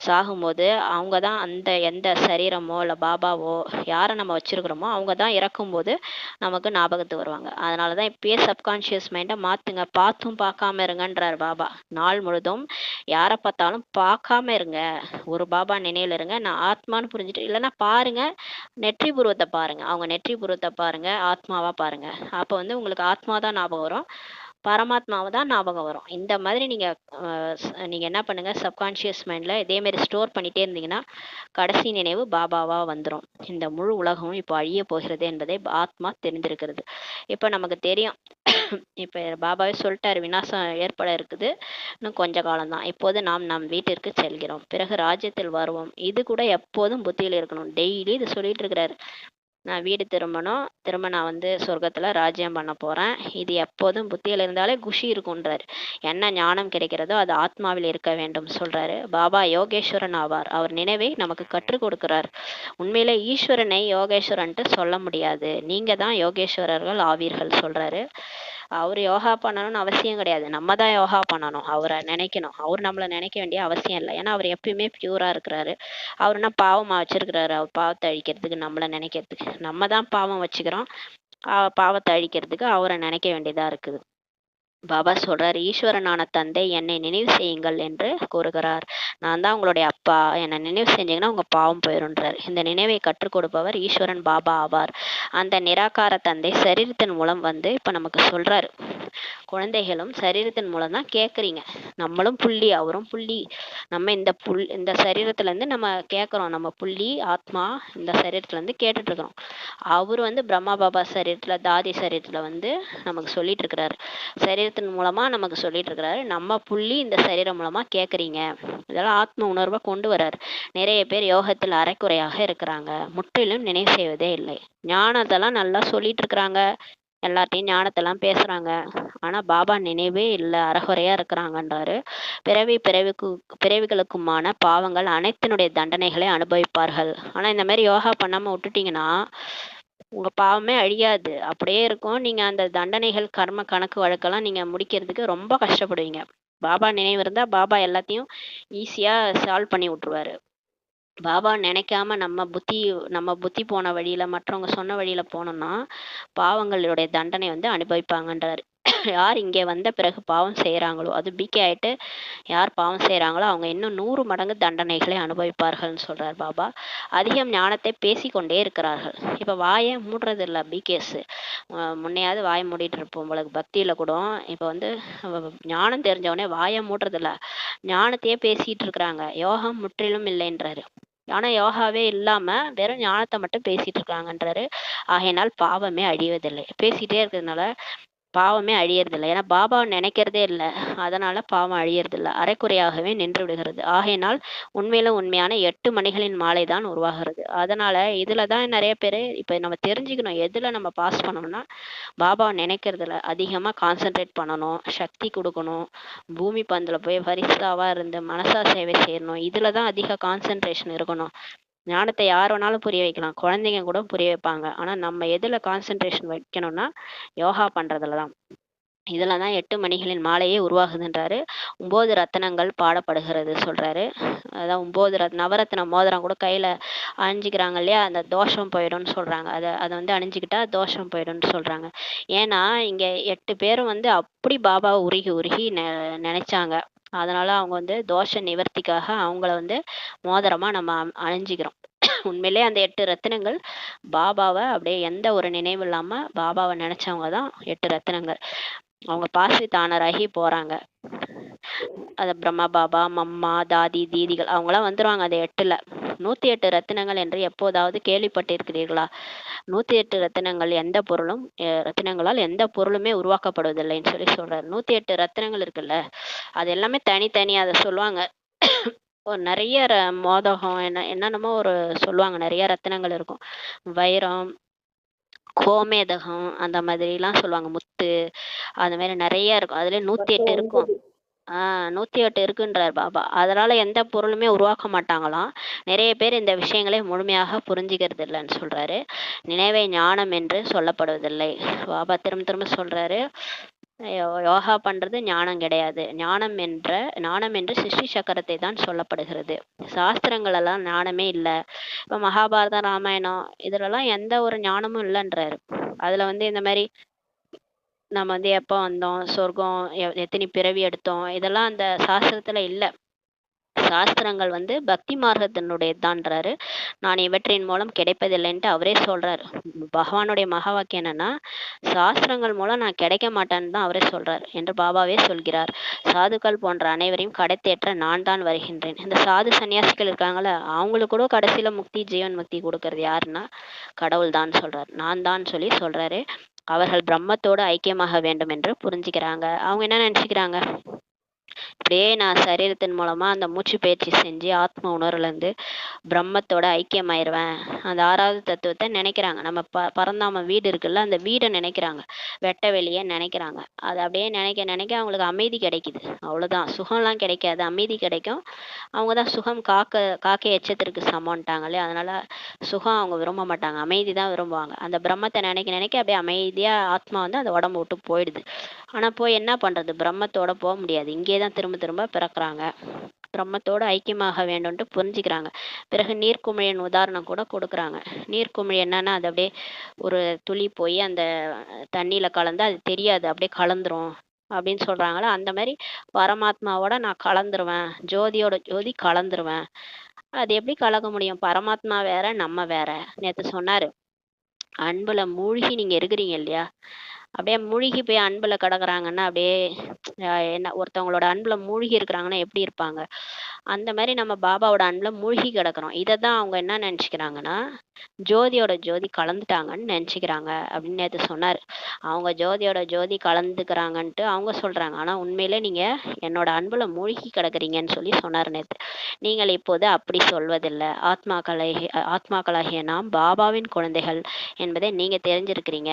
சாகும்போது அவங்க தான் அந்த எந்த சரீரமோ இல்லை பாபாவோ யாரை நம்ம வச்சிருக்கிறோமோ அவங்க தான் இறக்கும்போது நமக்கு ஞாபகத்துக்கு வருவாங்க. அதனால தான் இப்பயே சப்கான்ஷியஸ் மைண்டை மாற்றுங்க. பார்த்தும் பார்க்காம இருங்கன்றார் பாபா. நாள் முழுதும் யாரை பார்த்தாலும் பார்க்காம இருங்க, ஒரு பாபா நினைவில் இருங்க. நான் ஆத்மான்னு புரிஞ்சுட்டு, இல்லைன்னா பாருங்க, நெற்றி பூர்வத்தை பாருங்க, அவங்க நெற்றி பூர்வத்தை பாருங்க, ஆத்மாவா பாருங்க. அப்போ வந்து உங்களுக்கு ஆத்மா தான் ஞாபகம் வரும், பரமாத்மாவை தான் ஞாபகம் வரும். இந்த மாதிரி நீங்க என்ன பண்ணுங்க, சப்கான்ஷியஸ் மைண்ட்ல இதே மாதிரி ஸ்டோர் பண்ணிட்டே இருந்தீங்கன்னா கடைசி நினைவு பாபாவா வந்துடும். இந்த முழு உலகமும் இப்போ அழிய போகிறது என்பதை ஆத்மா தெரிந்திருக்கிறது. இப்போ நமக்கு தெரியும். இப்போ பாபாவே சொல்லிட்டாரு, விநாசம் ஏற்பட இருக்குது, இன்னும் கொஞ்ச காலம்தான். இப்போது நாம் நம் வீட்டிற்கு செல்கிறோம், பிறகு ராஜ்யத்தில் வருவோம். இது கூட எப்போதும் புத்தியில் இருக்கணும். டெய்லி இது சொல்லிட்டு இருக்கிறாரு. நான் வீடு திரும்ப நான் வந்து சொர்க்கத்துல ராஜ்யம் பண்ண போறேன். இது எப்போதும் புத்தியில இருந்தாலே குஷி இருக்குன்றாரு. என்ன ஞானம் கிடைக்கிறதோ அது ஆத்மாவில் இருக்க வேண்டும் சொல்றாரு. பாபா யோகேஸ்வரன் ஆவார். அவர் நினைவை நமக்கு கற்றுக் கொடுக்கிறார். உண்மையில ஈஸ்வரனை யோகேஸ்வரன்ட்டு சொல்ல முடியாது, நீங்க தான் யோகேஸ்வரர்கள் ஆவீர்கள் சொல்றாரு. அவர் யோகா பண்ணணும்னு அவசியம் கிடையாது, நம்ம தான் யோகா பண்ணணும். அவரை நினைக்கணும். அவர் நம்மளை நினைக்க வேண்டிய அவசியம் இல்லை. ஏன்னா அவர் எப்பயுமே பியூரா இருக்கிறாரு. அவர் என்ன பாவமா வச்சிருக்கிறாரு அவர் பாவத்தை அழிக்கிறதுக்கு, நம்மளை நினைக்கிறதுக்கு? நம்ம தான் பாவம் வச்சுக்கிறோம். பாவத்தை அழிக்கிறதுக்கு அவரை நினைக்க வேண்டியதா இருக்குது. பாபா சொல்றாரு, ஈஸ்வரனான தந்தை என்னை நினைவு செய்யுங்கள் என்று கூறுகிறார். நான் தான் உங்களுடைய அப்பா, என்னை நினைவு செஞ்சீங்கன்னா உங்க பாவம் போயிருன்றார். இந்த நினைவை கற்றுக் கொடுப்பவர் ஈஸ்வரன் பாபா ஆவார். அந்த நிராகார தந்தை சரீரத்தின் மூலம் வந்து இப்ப நமக்கு சொல்றாரு, குழந்தைகளும் சரீரத்தின் மூலம் தான் கேட்குறீங்க. நம்மளும் புள்ளி, அவரும் புள்ளி. நம்ம இந்த சரீரத்துல இருந்து நம்ம கேட்குறோம். நம்ம புள்ளி ஆத்மா இந்த சரீரத்துல இருந்து கேட்டுட்டு இருக்கிறோம். அவர் வந்து பிரம்மா பாபா சரீரத்துல, தாதி சரீரத்துல வந்து நமக்கு சொல்லிட்டு இருக்கிறாரு. சரீரத்தின் மூலமா நமக்கு சொல்லிட்டு இருக்கிறாரு, நம்ம புள்ளி இந்த சரீரம் மூலமா கேட்குறீங்க. இதெல்லாம் ஆத்ம உணர்வை கொண்டு வர்றாரு. நிறைய பேர் யோகத்தில் அரைக்குறையாக இருக்கிறாங்க, முற்றிலும் நினைவு செய்வதே இல்லை. ஞானத்தெல்லாம் நல்லா சொல்லிட்டு இருக்கிறாங்க, எல்லாத்தையும் ஞானத்தெல்லாம் பேசுறாங்க, ஆனா பாபா நினைவே இல்லை, அறகுறையா இருக்கிறாங்கன்றாரு. பிறவிகளுக்குமான பாவங்கள் அனைத்தினுடைய தண்டனைகளை அனுபவிப்பார்கள். ஆனா இந்த மாதிரி யோகா பண்ணாம விட்டுட்டீங்கன்னா உங்க பாவமே அழியாது, அப்படியே இருக்கும். நீங்க அந்த தண்டனைகள், கர்ம கணக்கு வழக்கெல்லாம் நீங்க முடிக்கிறதுக்கு ரொம்ப கஷ்டப்படுவீங்க. பாபா நினைவு இருந்தா பாபா எல்லாத்தையும் ஈஸியா சால்வ் பண்ணி விட்டுருவாரு. பாபா நினைக்காம நம்ம புத்தி போன வழியில, மற்றவங்க சொன்ன வழியில போனோம்னா பாவங்களுடைய தண்டனை வந்து அனுபவிப்பாங்கன்றாரு. யார் இங்கே வந்த பிறகு பாவம் செய்யறாங்களோ, அது பிகே ஆயிட்டு யார் பாவம் செய்யறாங்களோ அவங்க இன்னும் 100 மடங்கு தண்டனைகளை அனுபவிப்பார்கள்னு சொல்றார் பாபா. அதிகம் ஞானத்தை பேசிக்கொண்டே இருக்கிறார்கள். இப்ப வாயை மூடுறது இல்லை பிகேஸ். முன்னையாவது வாயை மூடிட்டு இருப்போம் உங்களுக்கு பக்தியில கூட. இப்ப வந்து ஞானம் தெரிஞ்சவனே வாயை மூடுறது இல்லை, ஞானத்தையே பேசிட்டு இருக்கிறாங்க. யோகம் முற்றிலும் இல்லைன்றாரு. ஆனா யோகாவே இல்லாம வெறும் ஞானத்தை மட்டும் பேசிட்டு இருக்காங்கன்றாரு. ஆகையினால் பாவமே அழிவதில்லை. பேசிட்டே இருக்கிறதுனால பாவமே அழியறதில்ல. ஏன்னா பாபாவை நினைக்கிறதே இல்ல. அதனால பாவம் அழியறதில்ல. அரைகுறையாகவே நின்று விடுகிறது. ஆகையினால் உண்மையில உண்மையான 8 மணிகளின் மாலை தான் உருவாகிறது. அதனால இதுல தான் நெறைய பேரு இப்ப நம்ம தெரிஞ்சுக்கணும். எதுல நம்ம பாஸ் பண்ணணும்னா, பாபாவை நினைக்கிறதுல அதிகமா கான்சன்ட்ரேட் பண்ணணும். சக்தி குடுக்கணும். பூமி பந்துல போய் ஃபரிஸ்தாவா இருந்து மனசா சேவை செய்யணும். இதுல தான் அதிக கான்சன்ட்ரேஷன் இருக்கணும். ஞானத்தை யார் வேணாலும் புரிய வைக்கலாம். குழந்தைங்க கூட புரிய வைப்பாங்க. ஆனா நம்ம எதுல கான்சன்ட்ரேஷன் வைக்கணும்னா, யோகா பண்றதுல தான். இதுல தான் 8 மணிகளின் மாலையே உருவாகுதுன்றாரு. 9 ரத்தினங்கள் பாடப்படுகிறது சொல்றாரு. அதான் 9 நவரத்தின மோதிரம் கூட கையில அணிஞ்சுக்கிறாங்க இல்லையா? அந்த தோஷம் போயிடும்னு சொல்றாங்க. அத வந்து அணிஞ்சுக்கிட்டா தோஷம் போயிடும்னு சொல்றாங்க. ஏன்னா இங்க 8 பேரும் வந்து அப்படி பாபாவ உருகி உருகி நினைச்சாங்க. அதனால அவங்க வந்து தோஷ நிவர்த்திக்காக அவங்கள வந்து மோதிரமா நம்ம அணிஞ்சுக்கிறோம். உண்மையிலே அந்த 8 ரத்தினங்கள் பாபாவ அப்படியே எந்த ஒரு நினைவு இல்லாம பாபாவ நினைச்சவங்க தான் 8 ரத்தினங்கள். அவங்க பாசித் ஆனராகி போறாங்க. அது பிரம்மா பாபா, மம்மா, தாதி, தீதிகள் அவங்களாம் வந்துருவாங்க அந்த 8ல. 108 ரத்தினங்கள் என்று எப்போதாவது கேள்விப்பட்டிருக்கிறீர்களா? 108 ரத்தினங்கள் எந்த பொருளும் ரத்தினங்களால் எந்த பொருளுமே உருவாக்கப்படுவதில்லைன்னு சொல்றாரு. 108 ரத்தினங்கள் இருக்குல்ல, அது எல்லாமே தனித்தனி அதை சொல்லுவாங்க. ஒரு நிறைய மோதகம் என்னென்னமோ ஒரு சொல்லுவாங்க. நிறைய ரத்தினங்கள் இருக்கும். வைரம், கோமேதகம் அந்த மாதிரிலாம் சொல்லுவாங்க. முத்து அந்த மாதிரி நிறைய இருக்கும். அதுல 108 இருக்கும். 108 இருக்குன்றார் பாபா. அதனால எந்த பொருளுமே உருவாக்க மாட்டாங்களாம். நிறைய பேர் இந்த விஷயங்களை முழுமையாக புரிஞ்சுக்கிறது இல்லைன்னு சொல்றாரு. நினைவை ஞானம் என்று சொல்லப்படுவதில்லை. பாபா திரும்ப திரும்ப சொல்றாரு, யோகா பண்றது ஞானம் கிடையாது. ஞானம் என்று சிருஷ்டி சக்கரத்தை தான் சொல்லப்படுகிறது. சாஸ்திரங்கள் எல்லாம் ஞானமே இல்லை. இப்ப மகாபாரதம், ராமாயணம் இதுலலாம் எந்த ஒரு ஞானமும் இல்லைன்றாரு. அதுல வந்து இந்த மாதிரி நம்ம வந்து எப்போ வந்தோம், சொர்க்கம் எத்தனை பிறவி எடுத்தோம், இதெல்லாம் அந்த சாஸ்திரத்துல இல்ல. சாஸ்திரங்கள் வந்து பக்தி மார்க்கத்தினுடையதான்றாரு. நான் இவற்றின் மூலம் கிடைப்பதில்லைன்ட்டு அவரே சொல்றாரு. பகவானுடைய மகா வாக்கியம் என்னன்னா, சாஸ்திரங்கள் மூலம் நான் கிடைக்க மாட்டேன்னு தான் அவரே சொல்றாரு என்று பாபாவே சொல்கிறார். சாதுக்கள் போன்ற அனைவரையும் கடைத்தேற்ற நான் தான் வருகின்றேன். இந்த சாது சன்னியாசிகள் இருக்காங்கல்ல, அவங்களுக்கு கூட கடைசியில முக்தி, ஜீவன் முக்தி கொடுக்கறது யாருன்னா கடவுள் தான் சொல்றாரு. நான் தான் சொல்றாரு. அவர்கள் பிரம்மத்தோடு ஐக்கியமாக வேண்டும் என்று புரிஞ்சுக்கிறாங்க. அவங்க என்ன நினைச்சுக்கிறாங்க, இப்படியே நான் சரீரத்தின் மூலமா அந்த மூச்சு பயிற்சி செஞ்சு ஆத்ம உணர்வுல இருந்து பிரம்மத்தோட ஐக்கியமாயிருவேன். அந்த 6வது தத்துவத்தை நினைக்கிறாங்க. நம்ம பரந்தாம வீடு இருக்குல்ல, அந்த வீடை நினைக்கிறாங்க. வெட்ட வெளியே நினைக்கிறாங்க. அது அப்படியே நினைக்க நினைக்க அவங்களுக்கு அமைதி கிடைக்குது. அவ்வளவுதான். சுகம்லாம் கிடைக்காது, அமைதி கிடைக்கும். அவங்க தான் சுகம் காக்கை எச்சத்திற்கு சமம்ட்டாங்களே, அதனால சுகம் அவங்க விரும்ப மாட்டாங்க, அமைதி தான் விரும்புவாங்க. அந்த பிரம்மத்தை நினைக்க நினைக்க அப்படியே அமைதியா ஆத்மா வந்து அந்த உடம்பு விட்டு போயிடுது. ஆனா போய் என்ன பண்றது, பிரம்மத்தோட போக முடியாது. இங்கே தான் திரும்ப திரும்ப பிறக்குறாங்க. பிரம்மத்தோட ஐக்கியமாக வேண்டும்ட்டு புரிஞ்சுக்கிறாங்க. பிறகு நீர்க்குமிழியின் உதாரணம் கூட கொடுக்குறாங்க. நீர்க்குமிழி என்னன்னா, அது அப்படியே ஒரு துளி போய் அந்த தண்ணியில கலந்து அது தெரியாது, அப்படியே கலந்துரும் அப்படின்னு சொல்றாங்களா. அந்த மாதிரி பரமாத்மாவோட நான் கலந்துருவேன், ஜோதியோட ஜோதி கலந்துருவேன். அது எப்படி கலக்க முடியும்? பரமாத்மா வேற, நம்ம வேற. நேத்து சொன்னாரு, அன்புல மூழ்கி நீங்க இருக்கிறீங்க இல்லையா, அப்படியே மூழ்கி போய் அன்புல கிடக்குறாங்கன்னா அப்படியே என்ன ஒருத்தவங்களோட அன்புல மூழ்கி இருக்கிறாங்கன்னா எப்படி இருப்பாங்க? அந்த மாதிரி நம்ம பாபாவோட அன்புல மூழ்கி கிடக்குறோம். இதை தான் அவங்க என்ன நினைச்சுக்கிறாங்கன்னா, ஜோதியோட ஜோதி கலந்துட்டாங்கன்னு நினைச்சுக்கிறாங்க அப்படின்னு நேத்து சொன்னாரு. அவங்க ஜோதியோட ஜோதி கலந்துக்கிறாங்கன்ட்டு அவங்க சொல்றாங்க. ஆனா உண்மையிலே நீங்க என்னோட அன்புல மூழ்கி கிடக்குறீங்கன்னு சொன்னாரு நேத்து. நீங்கள் இப்போது அப்படி சொல்வதில்லை. ஆத்மாக்களாகிய நாம் பாபாவின் குழந்தைகள் என்பதை நீங்க தெரிஞ்சிருக்கிறீங்க.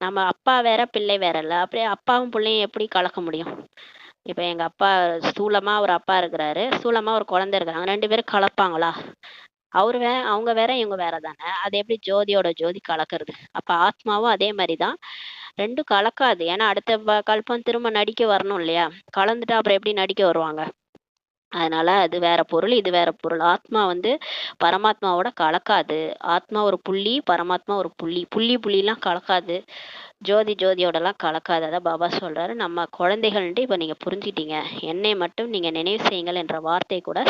நம்ம அப்பா வேற பிள்ளை வேறல்ல. அப்படியே அப்பாவும் பிள்ளையும் எப்படி கலக்க முடியும்? இப்ப எங்க அப்பா ஸ்தூலமா ஒரு அப்பா இருக்கிறாரு, ஸ்தூலமா ஒரு குழந்தை இருக்கிறாங்க. 2 பேரும் கலப்பாங்களா? அவங்க வேற, இவங்க வேற தானே. அது எப்படி ஜோதியோட ஜோதி கலக்கிறது? அப்ப ஆத்மாவும் அதே மாதிரிதான். 2ம் கலக்காது. ஏன்னா அடுத்த கல்பம் திரும்ப நடிக்க வரணும் இல்லையா? கலந்துட்டா அப்புறம் எப்படி நடிக்க வருவாங்க? அதனால அது வேற பொருள், இது வேற பொருள். ஆத்மா வந்து பரமாத்மாவோட கலக்காது. ஆத்மா ஒரு புள்ளி, பரமாத்மா ஒரு புள்ளி. புள்ளிலாம் கலக்காது. ஜோதியோடலாம் கலக்காது. அதான் பாபா சொல்றாரு, நம்ம குழந்தைகள்ன்ட்டு இப்ப நீங்க புரிஞ்சுக்கிட்டீங்க. என்னை மட்டும் நீங்க நினைவு செய்யுங்கள் என்ற வார்த்தை கூட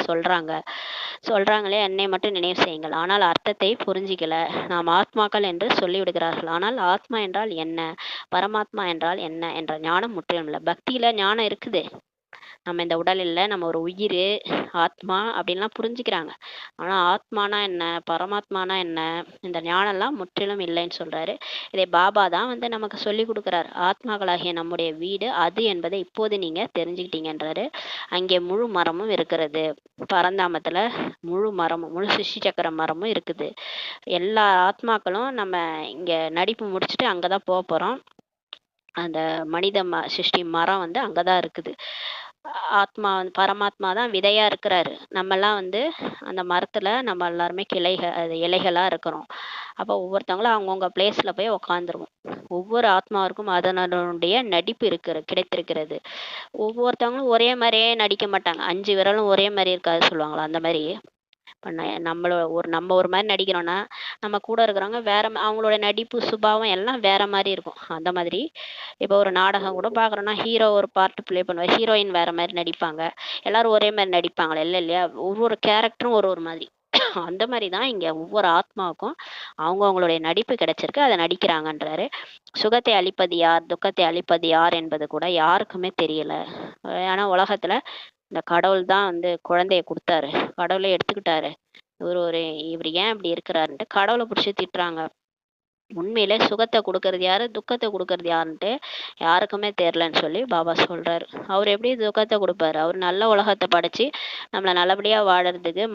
சொல்றாங்களே, என்னை மட்டும் நினைவு செய்யுங்கள். ஆனால் அர்த்தத்தை புரிஞ்சிக்கல. நாம் ஆத்மாக்கள் என்று சொல்லிவிடுகிறார்கள். ஆனால் ஆத்மா என்றால் என்ன, பரமாத்மா என்றால் என்ன என்ற ஞானம் முற்றிலும் இல்லை. பக்தியில ஞானம் இருக்குது. நம்ம இந்த உடல் இல்லை, நம்ம ஒரு உயிர், ஆத்மா அப்படின்லாம் புரிஞ்சுக்கிறாங்க. ஆனால் ஆத்மானா என்ன, பரமாத்மானா என்ன, இந்த ஞானம்லாம் முற்றிலும் இல்லைன்னு சொல்றாரு. இதை பாபா தான் வந்து நமக்கு சொல்லி கொடுக்குறாரு. ஆத்மாக்களாகிய நம்முடைய வீடு அது என்பதை இப்போது நீங்க தெரிஞ்சுக்கிட்டீங்கன்றாரு. அங்கே முழு மரமும் இருக்கிறது. பரந்தாமத்துல முழு மரமும், முழு சிருஷ்டி சக்கர மரமும் இருக்குது. எல்லா ஆத்மாக்களும் நம்ம இங்க நடிப்பு முடிச்சுட்டு அங்கதான் போக போறோம். அந்த மனித சிருஷ்டி மரம் வந்து அங்கதான் இருக்குது. ஆத்மா பரமாத்மா தான் விதையா இருக்கிறாரு. நம்மெல்லாம் வந்து அந்த மரத்துல நம்ம எல்லாருமே அது இலைகளா இருக்கிறோம். அப்போ ஒவ்வொருத்தவங்களும் அவங்கவுங்க பிளேஸ்ல போய் உக்காந்துருவோம். ஒவ்வொரு ஆத்மாவிற்கும் அதனுடைய நடிப்பு கிடைத்திருக்கிறது. ஒவ்வொருத்தவங்களும் ஒரே மாதிரியே நடிக்க மாட்டாங்க. 5 விரலும் ஒரே மாதிரி இருக்காது சொல்லுவாங்களா, அந்த மாதிரி. இப்போ நம்ம ஒரு மாதிரி நடிக்கிறோம்னா நம்ம கூட இருக்கிறவங்க அவங்களோட நடிப்பு சுபாவம் எல்லாம் வேற மாதிரி இருக்கும். அந்த மாதிரி இப்போ ஒரு நாடகம் கூட பார்க்குறோன்னா, ஹீரோ ஒரு பார்ட் ப்ளே பண்ணுவார், ஹீரோயின் வேற மாதிரி நடிப்பாங்க. எல்லாரும் ஒரே மாதிரி நடிப்பாங்களே, இல்லை இல்லையா? ஒவ்வொரு கேரக்டரும் ஒரு மாதிரி. அந்த மாதிரி தான் இங்கே ஒவ்வொரு ஆத்மாவுக்கும் அவங்களுடைய நடிப்பு கிடைச்சிருக்கு, அதை நடிக்கிறாங்கன்றாரு. சுகத்தை அளிப்பது யார், துக்கத்தை அளிப்பது யார் என்பது கூட யாருக்குமே தெரியல. ஆனா உலகத்துல இந்த கடவுள் தான் வந்து குழந்தைய கொடுத்தாரு, கடவுளை எடுத்துக்கிட்டாரு. இவர் ஏன் இப்படி இருக்கிறாருன்ட்டு கடவுளை பிடிச்சி திட்டுறாங்க. உண்மையிலே சுகத்தை கொடுக்கறது யாரு, துக்கத்தை கொடுக்கறது யாருன்ட்டு யாருக்குமே தெரிலன்னு சொல்லி பாபா சொல்றாரு. அவர் எப்படி துக்கத்தை கொடுப்பாரு? அவர் நல்ல உலகத்தை படைச்சு நம்மளை நல்லபடியா வாழறதுக்கு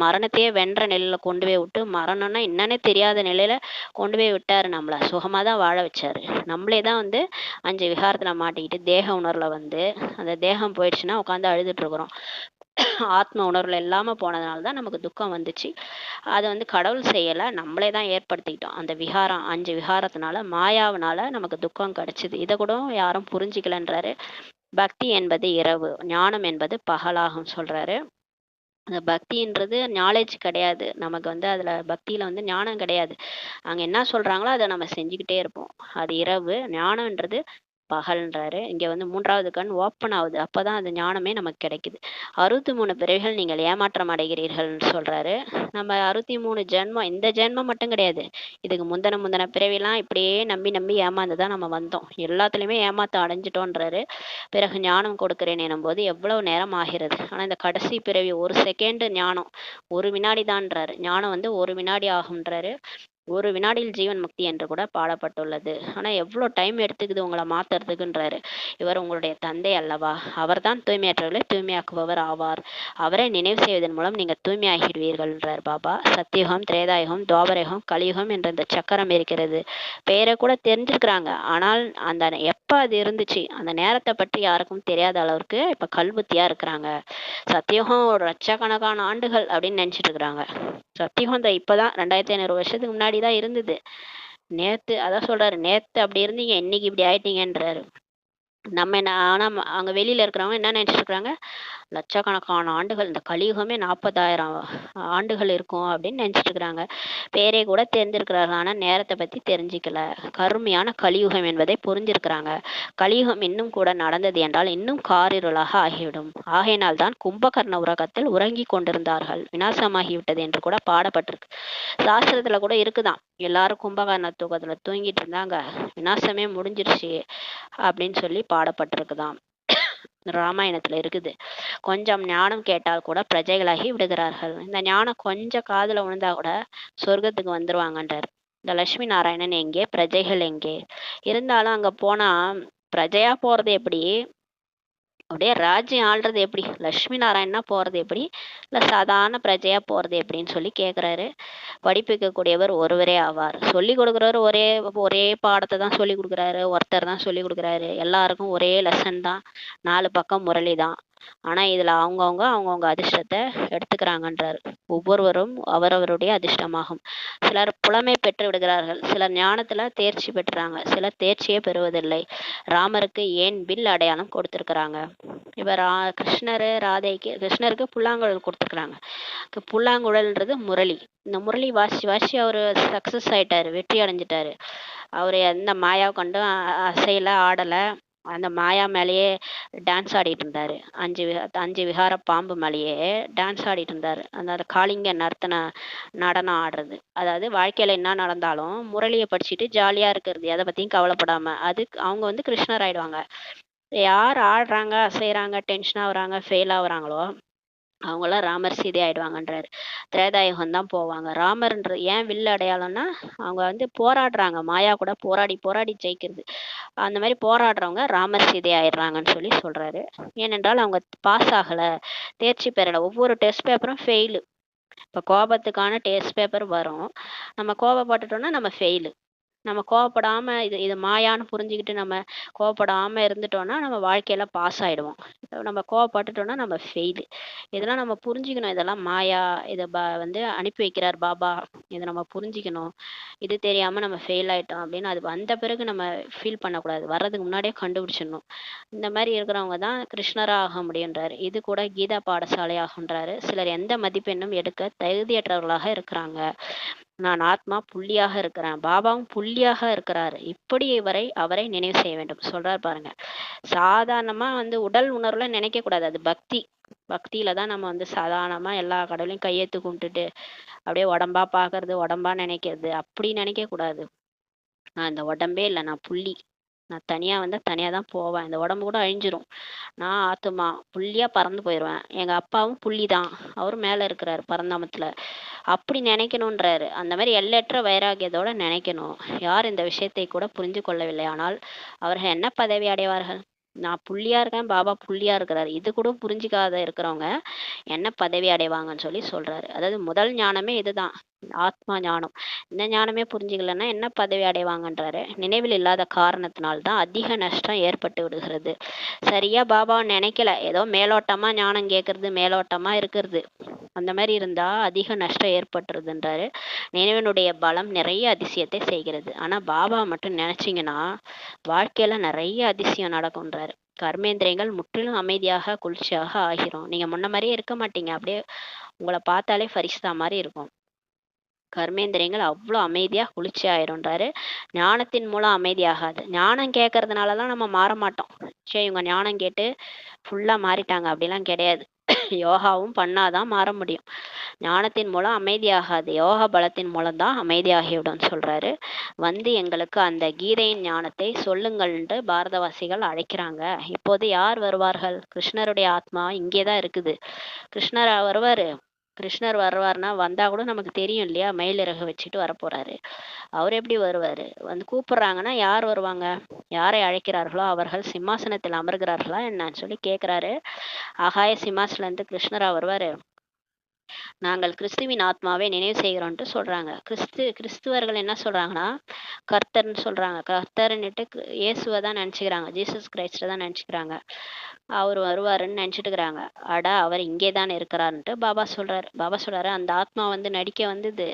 மரணத்தையே வென்ற நிலையில கொண்டு போய் விட்டு, மரணம்னா என்னன்னே தெரியாத நிலையில கொண்டு போய் விட்டாரு. நம்மள சுகமா தான் வாழ வச்சாரு. நம்மளே தான் வந்து 5 விகாரத்துல மாட்டிக்கிட்டு தேக உணர்வுல வந்து அந்த தேகம் போயிடுச்சுன்னா உட்காந்து அழுதுட்டு இருக்கிறோம். ஆத்ம உணர்வுல இல்லாம போனதுனால தான் நமக்கு துக்கம் வந்துச்சு. அதை வந்து கடவுள் செய்யல, நம்மளே தான் ஏற்படுத்திக்கிட்டோம். அந்த 5 விகாரத்தினால, மாயாவினால நமக்கு துக்கம் கிடைச்சிது. இதை கூட யாரும் புரிஞ்சுக்கலன்றாரு. பக்தி என்பது இரவு, ஞானம் என்பது பகலாகும் சொல்றாரு. அந்த பக்தின்றது நாலேஜ் கிடையாது நமக்கு, வந்து அதுல பக்தியில வந்து ஞானம் கிடையாது. அங்க என்ன சொல்றாங்களோ அதை நம்ம செஞ்சுக்கிட்டே இருப்போம். அது இரவு. ஞானம்ன்றது பகல்ன்றாரு. இங்க வந்து 3வது கண் ஓப்பன் ஆகுது, அப்பதான் அந்த ஞானமே நமக்கு கிடைக்குது. 63 பிறவிகள் நீங்கள் ஏமாற்றம் அடைகிறீர்கள்னு சொல்றாரு. நம்ம 63 ஜென்மம், இந்த ஜென்மம் மட்டும் கிடையாது, இதுக்கு முந்தின பிறவிலாம் இப்படியே நம்பி நம்பி ஏமாந்துதான் நம்ம வந்தோம். எல்லாத்துலயுமே ஏமாத்தம் அடைஞ்சிட்டோன்றாரு. பிறகு ஞானம் கொடுக்கிறேன் எனும்போது எவ்வளவு நேரம் ஆகிறது. ஆனா இந்த கடைசி பிறவி 1 செகண்ட் ஞானம், 1 வினாடி தான்ன்றாரு. ஞானம் வந்து 1 வினாடி ஆகும்ன்றாரு. 1 வினாடியில் ஜீவன் முக்தி என்று கூட பாடப்பட்டுள்ளது. ஆனா எவ்வளவு டைம் எடுத்துக்குது உங்களை மாத்துறதுக்குன்றாரு. இவர் உங்களுடைய தந்தை அல்லவா, அவர்தான் தூய்மையற்றவர்களை தூய்மையாக்குபவர் ஆவார். அவரை நினைவு செய்வதன் மூலம் நீங்க தூய்மையாகிடுவீர்கள்ன்றார் பாபா. சத்தியுகம், திரேதாயுகம், துவாபரயுகம், கலியுகம் என்ற இந்த சக்கரம் இருக்கிறது. பெயரை கூட தெரிஞ்சிருக்கிறாங்க, ஆனால் அந்த எப்ப அது இருந்துச்சு அந்த நேரத்தை பற்றி யாருக்கும் தெரியாத அளவுக்கு இப்ப கல்புத்தியா இருக்கிறாங்க. சத்தியுகம் ஒரு லட்சக்கணக்கான ஆண்டுகள் அப்படின்னு நினைச்சிட்டு இருக்கிறாங்க. சத்தியுகம் இப்பதான் 2500 வருஷத்துக்கு முன்னாடி தான் இருந்தது. நேத்து அதான் சொல்றாரு, நேத்து அப்படி இருந்தீங்க, இன்னைக்கு இப்படி ஆயிட்டீங்கன்றாரு. நம்ம என்ன ஆனா அங்க வெளியில இருக்கிறவங்க என்ன நினைச்சிட்டு இருக்காங்க, லட்சக்கணக்கான ஆண்டுகள், இந்த கலியுகமே 40,000 ஆண்டுகள் இருக்கும் அப்படின்னு நினைச்சிட்டு இருக்கிறாங்க. பேரே கூட தெரிஞ்சிருக்கிறார்கள், ஆனா நேரத்தை பத்தி தெரிஞ்சுக்கல. கருமையான கலியுகம் என்பதை புரிஞ்சிருக்கிறாங்க. கலியுகம் இன்னும் கூட நடந்தது என்றால் இன்னும் காரிருளாக ஆகிவிடும். ஆகையினால் தான் கும்பகர்ண உலகத்தில் உறங்கி கொண்டிருந்தார்கள், விநாசமாகிவிட்டது என்று கூட பாடப்பட்டிருக்கு. சாஸ்திரத்துல கூட இருக்குதான், எல்லாரும் கும்பகர்ண தூக்கத்துல தூங்கிட்டு இருந்தாங்க, விநாசமே முடிஞ்சிருச்சு அப்படின்னு சொல்லி பாடப்பட்டிருக்குதான். ராமாயணத்துல இருக்குது. கொஞ்சம் ஞானம் கேட்டால் கூட பிரஜைகளாகி விடுகிறார்கள். இந்த ஞானம் கொஞ்சம் காதுல விழுந்தா கூட சொர்க்கத்துக்கு வந்துருவாங்கன்றார். இந்த லட்சுமி நாராயணன் எங்கே, பிரஜைகள் எங்கே? இருந்தாலும் அங்க போனா பிரஜையா போறது எப்படி, அப்படியே ராஜ்யம் ஆள்றது எப்படி, லட்சுமி நாராயணனா போறது எப்படி, இல்ல சாதாரண பிரஜையா போறது எப்படின்னு சொல்லி கேக்குறாரு. படிப்பிக்கக்கூடியவர் ஒருவரே ஆவார். சொல்லி கொடுக்குறவர் ஒரே பாடத்தை தான் சொல்லி கொடுக்குறாரு, ஒருத்தர் தான் சொல்லி கொடுக்குறாரு. எல்லாருக்கும் ஒரே லெசன் தான், 4 பக்கம் முரளி தான். ஆனா இதுல அவங்கவுங்க அதிர்ஷ்டத்தை எடுத்துக்கிறாங்கன்றாரு. ஒவ்வொருவரும் அவரவருடைய அதிர்ஷ்டமாகும். சிலர் புலமை பெற்று விடுகிறார்கள், சிலர் ஞானத்துல தேர்ச்சி பெற்றுறாங்க, சிலர் தேர்ச்சியே பெறுவதில்லை. ராமருக்கு ஏன் வில் அடையாளம் கொடுத்திருக்கிறாங்க. இப்ப கிருஷ்ணருக்கு புல்லாங்குழல் கொடுத்துருக்குறாங்க. புல்லாங்குழல்ன்றது முரளி. இந்த முரளி வாசி அவரு சக்சஸ் ஆயிட்டாரு, வெற்றி அடைஞ்சிட்டாரு. அவரு எந்த மாயாவை கண்டும் அசையல, ஆடல. அந்த மாயா மேலேயே டான்ஸ் ஆடிட்டு இருந்தாரு. 5 விகார பாம்பு மேலேயே டான்ஸ் ஆடிட்டு இருந்தாரு. அந்த காளிங்க நடனம் ஆடுறது, அதாவது வாழ்க்கையில என்ன நடந்தாலும் முரளியை படிச்சுட்டு ஜாலியா இருக்கிறது, எதை பத்தியும் கவலைப்படாம, அது அவங்க வந்து கிருஷ்ணர் ஆயிடுவாங்க. யார் ஆடுறாங்க, அசைறாங்க, டென்ஷன் ஆகுறாங்க, ஃபெயில் ஆகுறாங்களோ அவங்களாம் ராமர் சீதை ஆயிடுவாங்கன்றாரு. திரேதாயுகம் தான் போவாங்க. ராமர்ன்ற ஏன் வில் அடையாளம்னா, அவங்க வந்து போராடுறாங்க. மாயா கூட போராடி போராடி ஜெயிக்கிறது. அந்த மாரி போராடுறவங்க ராமர் சீதை ஆயிடுறாங்கன்னு சொல்லி சொல்றாரு. ஏனென்றால் அவங்க பாஸ் ஆகல, தேர்ச்சி பெறல. ஒவ்வொரு டெஸ்ட் பேப்பரும் ஃபெயிலு. இப்ப கோபத்துக்கான டெஸ்ட் பேப்பர் வரும். நம்ம கோபப்பட்டுட்டோம்னா நம்ம ஃபெயிலு. நம்ம கோவப்படாம இது மாயான்னு புரிஞ்சுக்கிட்டு நம்ம கோவப்படாம இருந்துட்டோம்னா நம்ம வாழ்க்கையில பாஸ் ஆயிடுவோம். நம்ம கோவப்பட்டுட்டோம்னா நம்ம ஃபெயிலு. இதெல்லாம் நம்ம புரிஞ்சுக்கணும். இதெல்லாம் மாயா. இதை வந்து அனுப்பி வைக்கிறார் பாபா. இதை நம்ம புரிஞ்சுக்கணும். இது தெரியாம நம்ம ஃபெயில் ஆயிட்டோம் அப்படின்னு அது வந்த பிறகு நம்ம ஃபீல் பண்ணக்கூடாது. வர்றதுக்கு முன்னாடியே கண்டுபிடிச்சிடணும். இந்த மாதிரி இருக்கிறவங்க தான் கிருஷ்ணரா ஆக முடியுன்றாரு. இது கூட கீதா பாடசாலை ஆகுன்றாரு. சிலர் எந்த மதிப்பெண்ணும் எடுக்க தகுதியற்றவர்களாக இருக்கிறாங்க. நான் ஆத்மா புள்ளியாக இருக்கிறேன். பாபாவும் புள்ளியாக இருக்கிறாரு. இப்படி அவரை நினைவு செய்ய வேண்டும் சொல்றாரு பாருங்க. சாதாரணமா வந்து உடல் உணர்வுல நினைக்க கூடாது. அது பக்தி. பக்தியில தான் நம்ம வந்து சாதாரணமா எல்லா கடவுளையும் கையெத்து கும்பிட்டுட்டு அப்படியே உடம்பா பாக்குறது, உடம்பா நினைக்கிறது, அப்படி நினைக்க கூடாது. நான் இந்த உடம்பே இல்லை, நான் புள்ளி. நான் தனியா வந்தா தனியா தான் போவேன். இந்த உடம்பு கூட அழிஞ்சிரும். நான் ஆத்துமா புள்ளியா பறந்து போயிடுவேன். எங்க அப்பாவும் புள்ளி தான். அவரும் மேல இருக்கிறாரு பரந்தாமத்துல. அப்படி நினைக்கணுன்றாரு. அந்த மாதிரி எல்லையற்ற வைராகியத்தோட நினைக்கணும். யார் இந்த விஷயத்தை கூட புரிந்து கொள்ளவில்லை ஆனால் அவர்கள் என்ன பதவி அடைவார்கள்? நான் புள்ளியா இருக்கேன், பாபா புள்ளியா இருக்கிறாரு. இது கூட புரிஞ்சிக்காத இருக்கிறவங்க என்ன பதவி அடைவாங்கன்னு சொல்லி சொல்றாரு. அதாவது முதல் ஞானமே இதுதான், ஆத்மா ஞானம். இந்த ஞானமே புரிஞ்சுக்கலன்னா என்ன பதவி அடைவாங்கன்றாரு. நினைவில் இல்லாத காரணத்தினால்தான் அதிக நஷ்டம் ஏற்பட்டு விடுகிறது. சரியா பாபா நினைக்கல, ஏதோ மேலோட்டமா ஞானம் கேட்கறது, மேலோட்டமா இருக்கிறது. அந்த மாதிரி இருந்தா அதிக நஷ்டம் ஏற்பட்டுருதுன்றாரு. நினைவனுடைய பலம் நிறைய அதிசயத்தை செய்கிறது. ஆனா பாபா மட்டும் நினைச்சீங்கன்னா வாழ்க்கையில நிறைய அதிசயம் நடக்கும்ன்றாரு. கர்மேந்திரியங்கள் முற்றிலும் அமைதியாக குளிர்ச்சியாக ஆகிரும். நீங்க முன்ன மாதிரியே இருக்க மாட்டீங்க. அப்படியே உங்களை பார்த்தாலே ஃபரிஷ்தா மாதிரி இருக்கும். கர்மேந்திரியங்கள் அவ்வளோ அமைதியா குளிர்ச்சி ஆயிரும்ன்றாரு. ஞானத்தின் மூலம் அமைதியாகாது. ஞானம் கேட்கறதுனாலலாம் நம்ம மாற மாட்டோம். சரி இவங்க ஞானம் கேட்டு ஃபுல்லா மாறிட்டாங்க அப்படிலாம் கிடையாது. யோகாவும் பண்ணாதான் மாற முடியும். ஞானத்தின் மூலம் அமைதியாகாது. யோக பலத்தின் மூலம் தான் அமைதியாகிவிடும் சொல்றாரு. வந்து எங்களுக்கு அந்த கீதையின் ஞானத்தை சொல்லுங்கள்ன்ட்டு பாரதவாசிகள் அழைக்கிறாங்க. இப்போது யார் வருவார்கள்? கிருஷ்ணருடைய ஆத்மா இங்கேதான் இருக்குது. கிருஷ்ணர் வருவாரு. கிருஷ்ணர் வருவார்னா வந்தா கூட நமக்கு தெரியும் இல்லையா? மயிலிறகு வச்சுட்டு வரப்போறாரு. அவர் எப்படி வருவாரு? வந்து கூப்பிடுறாங்கன்னா யார் வருவாங்க? யாரை அழைக்கிறார்களோ அவர்கள் சிம்மாசனத்தில் அமர்கிறார்களா என்னன்னு சொல்லி கேக்குறாரு. ஆகாய சிம்மாசனத்துல இருந்து கிருஷ்ணரா வருவாரு. நாங்கள் கிறிஸ்துவின் ஆத்மாவை நினைவு செய்கிறோம்ட்டு சொல்றாங்க. கிறிஸ்துவர்கள் என்ன சொல்றாங்கன்னா கர்த்தர்ன்னு சொல்றாங்க. கர்த்தர்ன்னுட்டு இயேசுவை தான் நினைச்சுக்கிறாங்க. ஜீசஸ் கிரைஸ்ட தான் நினைச்சுக்கிறாங்க. அவர் வருவாருன்னு நினைச்சிட்டு இருக்கிறாங்க. அடா அவர் இங்கே தான் இருக்கிறாருன்ட்டு பாபா சொல்றாரு. பாபா சொல்றாரு அந்த ஆத்மா வந்து நடிக்க வந்தது,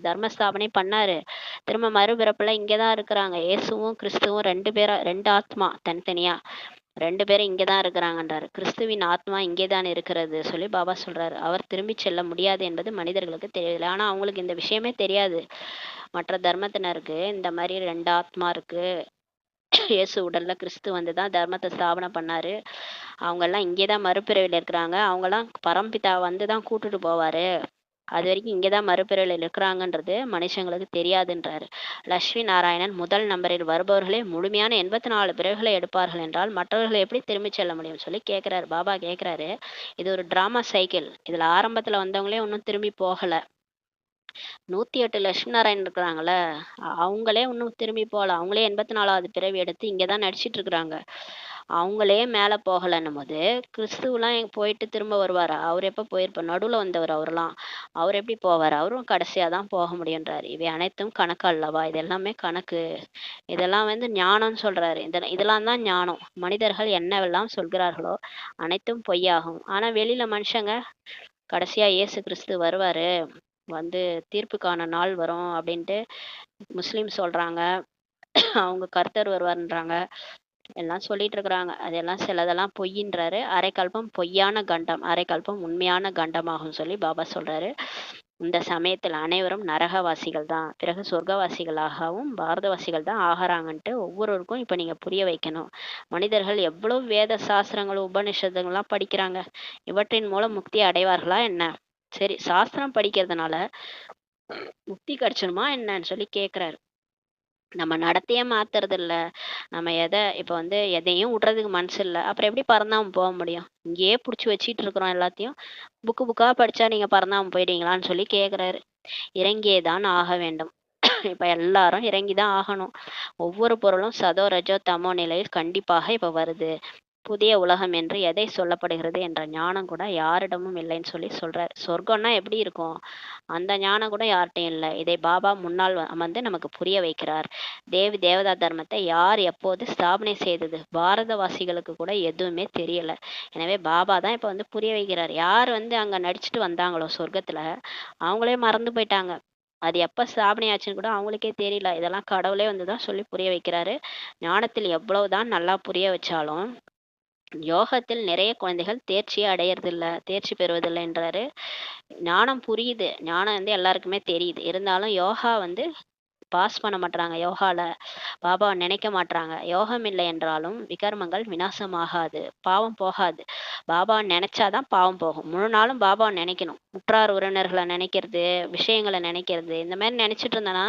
தர்ம ஸ்தாபனை பண்ணாரு. திரும்ப மறுபிறப்புல இங்கேதான் இருக்கிறாங்க. இயேசுவும் கிறிஸ்துவும் ரெண்டு ஆத்மா தனித்தனியா ரெண்டு பேரும் இங்கதான் இருக்கிறாங்கன்றாரு. கிறிஸ்துவின் ஆத்மா இங்கேதான் இருக்கிறது சொல்லி பாபா சொல்றாரு. அவர் திரும்பி செல்ல முடியாது என்பது மனிதர்களுக்கு தெரியல. ஆனா அவங்களுக்கு இந்த விஷயமே தெரியாது. மற்ற தர்மத்தினருக்கு இந்த மாதிரி ரெண்டு ஆத்மா இருக்கு. இயேசு உடல்ல கிறிஸ்து வந்துதான் தர்மத்தை ஸ்தாபனை பண்ணாரு. அவங்க எல்லாம் இங்கேதான் மறுபிறவில இருக்கிறாங்க. அவங்க எல்லாம் பரம்பிதா வந்துதான் கூட்டுட்டு போவாரு. அது வரைக்கும் இங்கேதான் மறுபிறவில இருக்கிறாங்கன்றது மனுஷங்களுக்கு தெரியாதுன்றாரு. லட்சுமி நாராயணன் முதல் நம்பரில் வருபவர்களே முழுமையான 84 பிறவிகளை எடுப்பார்கள் என்றால் மற்றவர்களை எப்படி திரும்பி செல்ல முடியும் சொல்லி கேட்கிறாரு. பாபா கேட்கிறாரு. இது ஒரு டிராமா சைக்கிள். இதுல ஆரம்பத்துல வந்தவங்களே ஒன்னும் திரும்பி போகல. 108 லட்சுமி நாராயணன் இருக்கிறாங்கல்ல, அவங்களே இன்னும் திரும்பி போகல. அவங்களே 84வது பிறவி எடுத்து இங்கதான் நடிச்சிட்டு இருக்கிறாங்க. அவங்களே மேல போகலன்னும் போது கிறிஸ்துவெல்லாம் போயிட்டு திரும்ப வருவாரா? அவர் எப்ப போயிருப்பார்? நடுவுல வந்தவர் அவரெல்லாம். அவர் எப்படி போவார்? அவரும் கடைசியா தான் போக முடியுன்றாரு. இவை அனைத்தும் கணக்கு அல்லவா? இது எல்லாமே கணக்கு. இதெல்லாம் வந்து ஞானம்னு சொல்றாரு. இதெல்லாம் தான் ஞானம். மனிதர்கள் என்னவெல்லாம் சொல்கிறார்களோ அனைத்தும் பொய்யாகும். ஆனா வெளியில மனுஷங்க கடைசியா இயேசு கிறிஸ்து வருவாரு, வந்து தீர்ப்புக்கான நாள் வரும் அப்படின்ட்டு முஸ்லிம் சொல்றாங்க. அவங்க கர்த்தர் வருவார்ன்றாங்க. எல்லாம் சொல்லிட்டு இருக்கிறாங்க. அதெல்லாம் சிலதெல்லாம் பொய்யின்றாரு. அரைக்கல்பம் பொய்யான கண்டம், அரைக்கல்பம் உண்மையான கண்டமாகும் சொல்லி பாபா சொல்றாரு. இந்த சமயத்தில் அனைவரும் நரகவாசிகள் தான், பிறகு சொர்க்கவாசிகளாகவும் பாரதவாசிகள் தான் ஆகிறாங்கன்ட்டு ஒவ்வொருவருக்கும் இப்ப நீங்க புரிய வைக்கணும். மனிதர்கள் எவ்வளவு வேத சாஸ்திரங்கள் உபநிஷதங்கள்லாம் படிக்கிறாங்க. இவற்றின் மூலம் முக்தி அடைவார்களா என்ன? சரி, சாஸ்திரம் படிக்கிறதுனால முக்தி கிடைச்சிருமா என்னன்னு சொல்லி கேக்குறாரு. நம்ம நடத்தையே மாத்துறது இல்ல. நம்ம இப்ப வந்து எதையும் விடுறதுக்கு மனசு இல்ல. அப்புறம் எப்படி பறந்தாம போக முடியும்? இங்கேயே புடிச்சு வச்சுட்டு இருக்கிறோம் எல்லாத்தையும். புக்கா படிச்சா நீங்க பறந்தாம போயிடுவீங்களான்னு சொல்லி கேட்குறாரு. இறங்கியே தான் ஆக வேண்டும். இப்ப எல்லாரும் இறங்கி தான் ஆகணும். ஒவ்வொரு பொருளும் சதோ, ரஜோ, தமோ நிலையில் கண்டிப்பாக இப்ப வருது. புதிய உலகம் என்று எதை சொல்லப்படுகிறது என்ற ஞானம் கூட யாரிடமும் இல்லைன்னு சொல்லி சொல்றாரு. சொர்க்கம்னா எப்படி இருக்கும்? அந்த ஞானம் கூட யார்ட்டயும் இல்ல. இதை பாபா முன்னால் அமர்ந்து நமக்கு புரிய வைக்கிறார். தேவி தேவதா தர்மத்தை யார் எப்போது ஸ்தாபனை செய்தது? பாரதவாசிகளுக்கு கூட எதுவுமே தெரியல. எனவே பாபா தான் இப்ப வந்து புரிய வைக்கிறார். யார் வந்து அங்க நடிச்சுட்டு வந்தாங்களோ சொர்க்கத்துல, அவங்களே மறந்து போயிட்டாங்க. அது எப்ப ஸ்தாபனை ஆச்சுன்னு கூட அவங்களுக்கே தெரியல. இதெல்லாம் கடவுளே வந்து தான் சொல்லி புரிய வைக்கிறாரு. ஞானத்தில் எவ்வளவுதான் நல்லா புரிய வச்சாலும் யோகத்தில் நிறைய குழந்தைகள் தேர்ச்சியே அடையறதில்ல, தேர்ச்சி பெறுவதில்லைன்றாரு. ஞானம் புரியுது. ஞானம் வந்து எல்லாருக்குமே தெரியுது. இருந்தாலும் யோகா வந்து பாஸ் பண்ண மாட்றாங்க யோகால. பாபாவ நினைக்க மாட்றாங்க. யோகம் இல்லை என்றாலும் விகர்மங்கள் விநாசமாகாது. பாவம் போகாது. பாபாவ நினைச்சாதான் பாவம் போகும். முழு நாளும் பாபாவ நினைக்கணும். உற்றார் உறவினர்களை நினைக்கிறது, விஷயங்களை நினைக்கிறது, இந்த மாதிரி நினைச்சிட்டு இருந்தோன்னா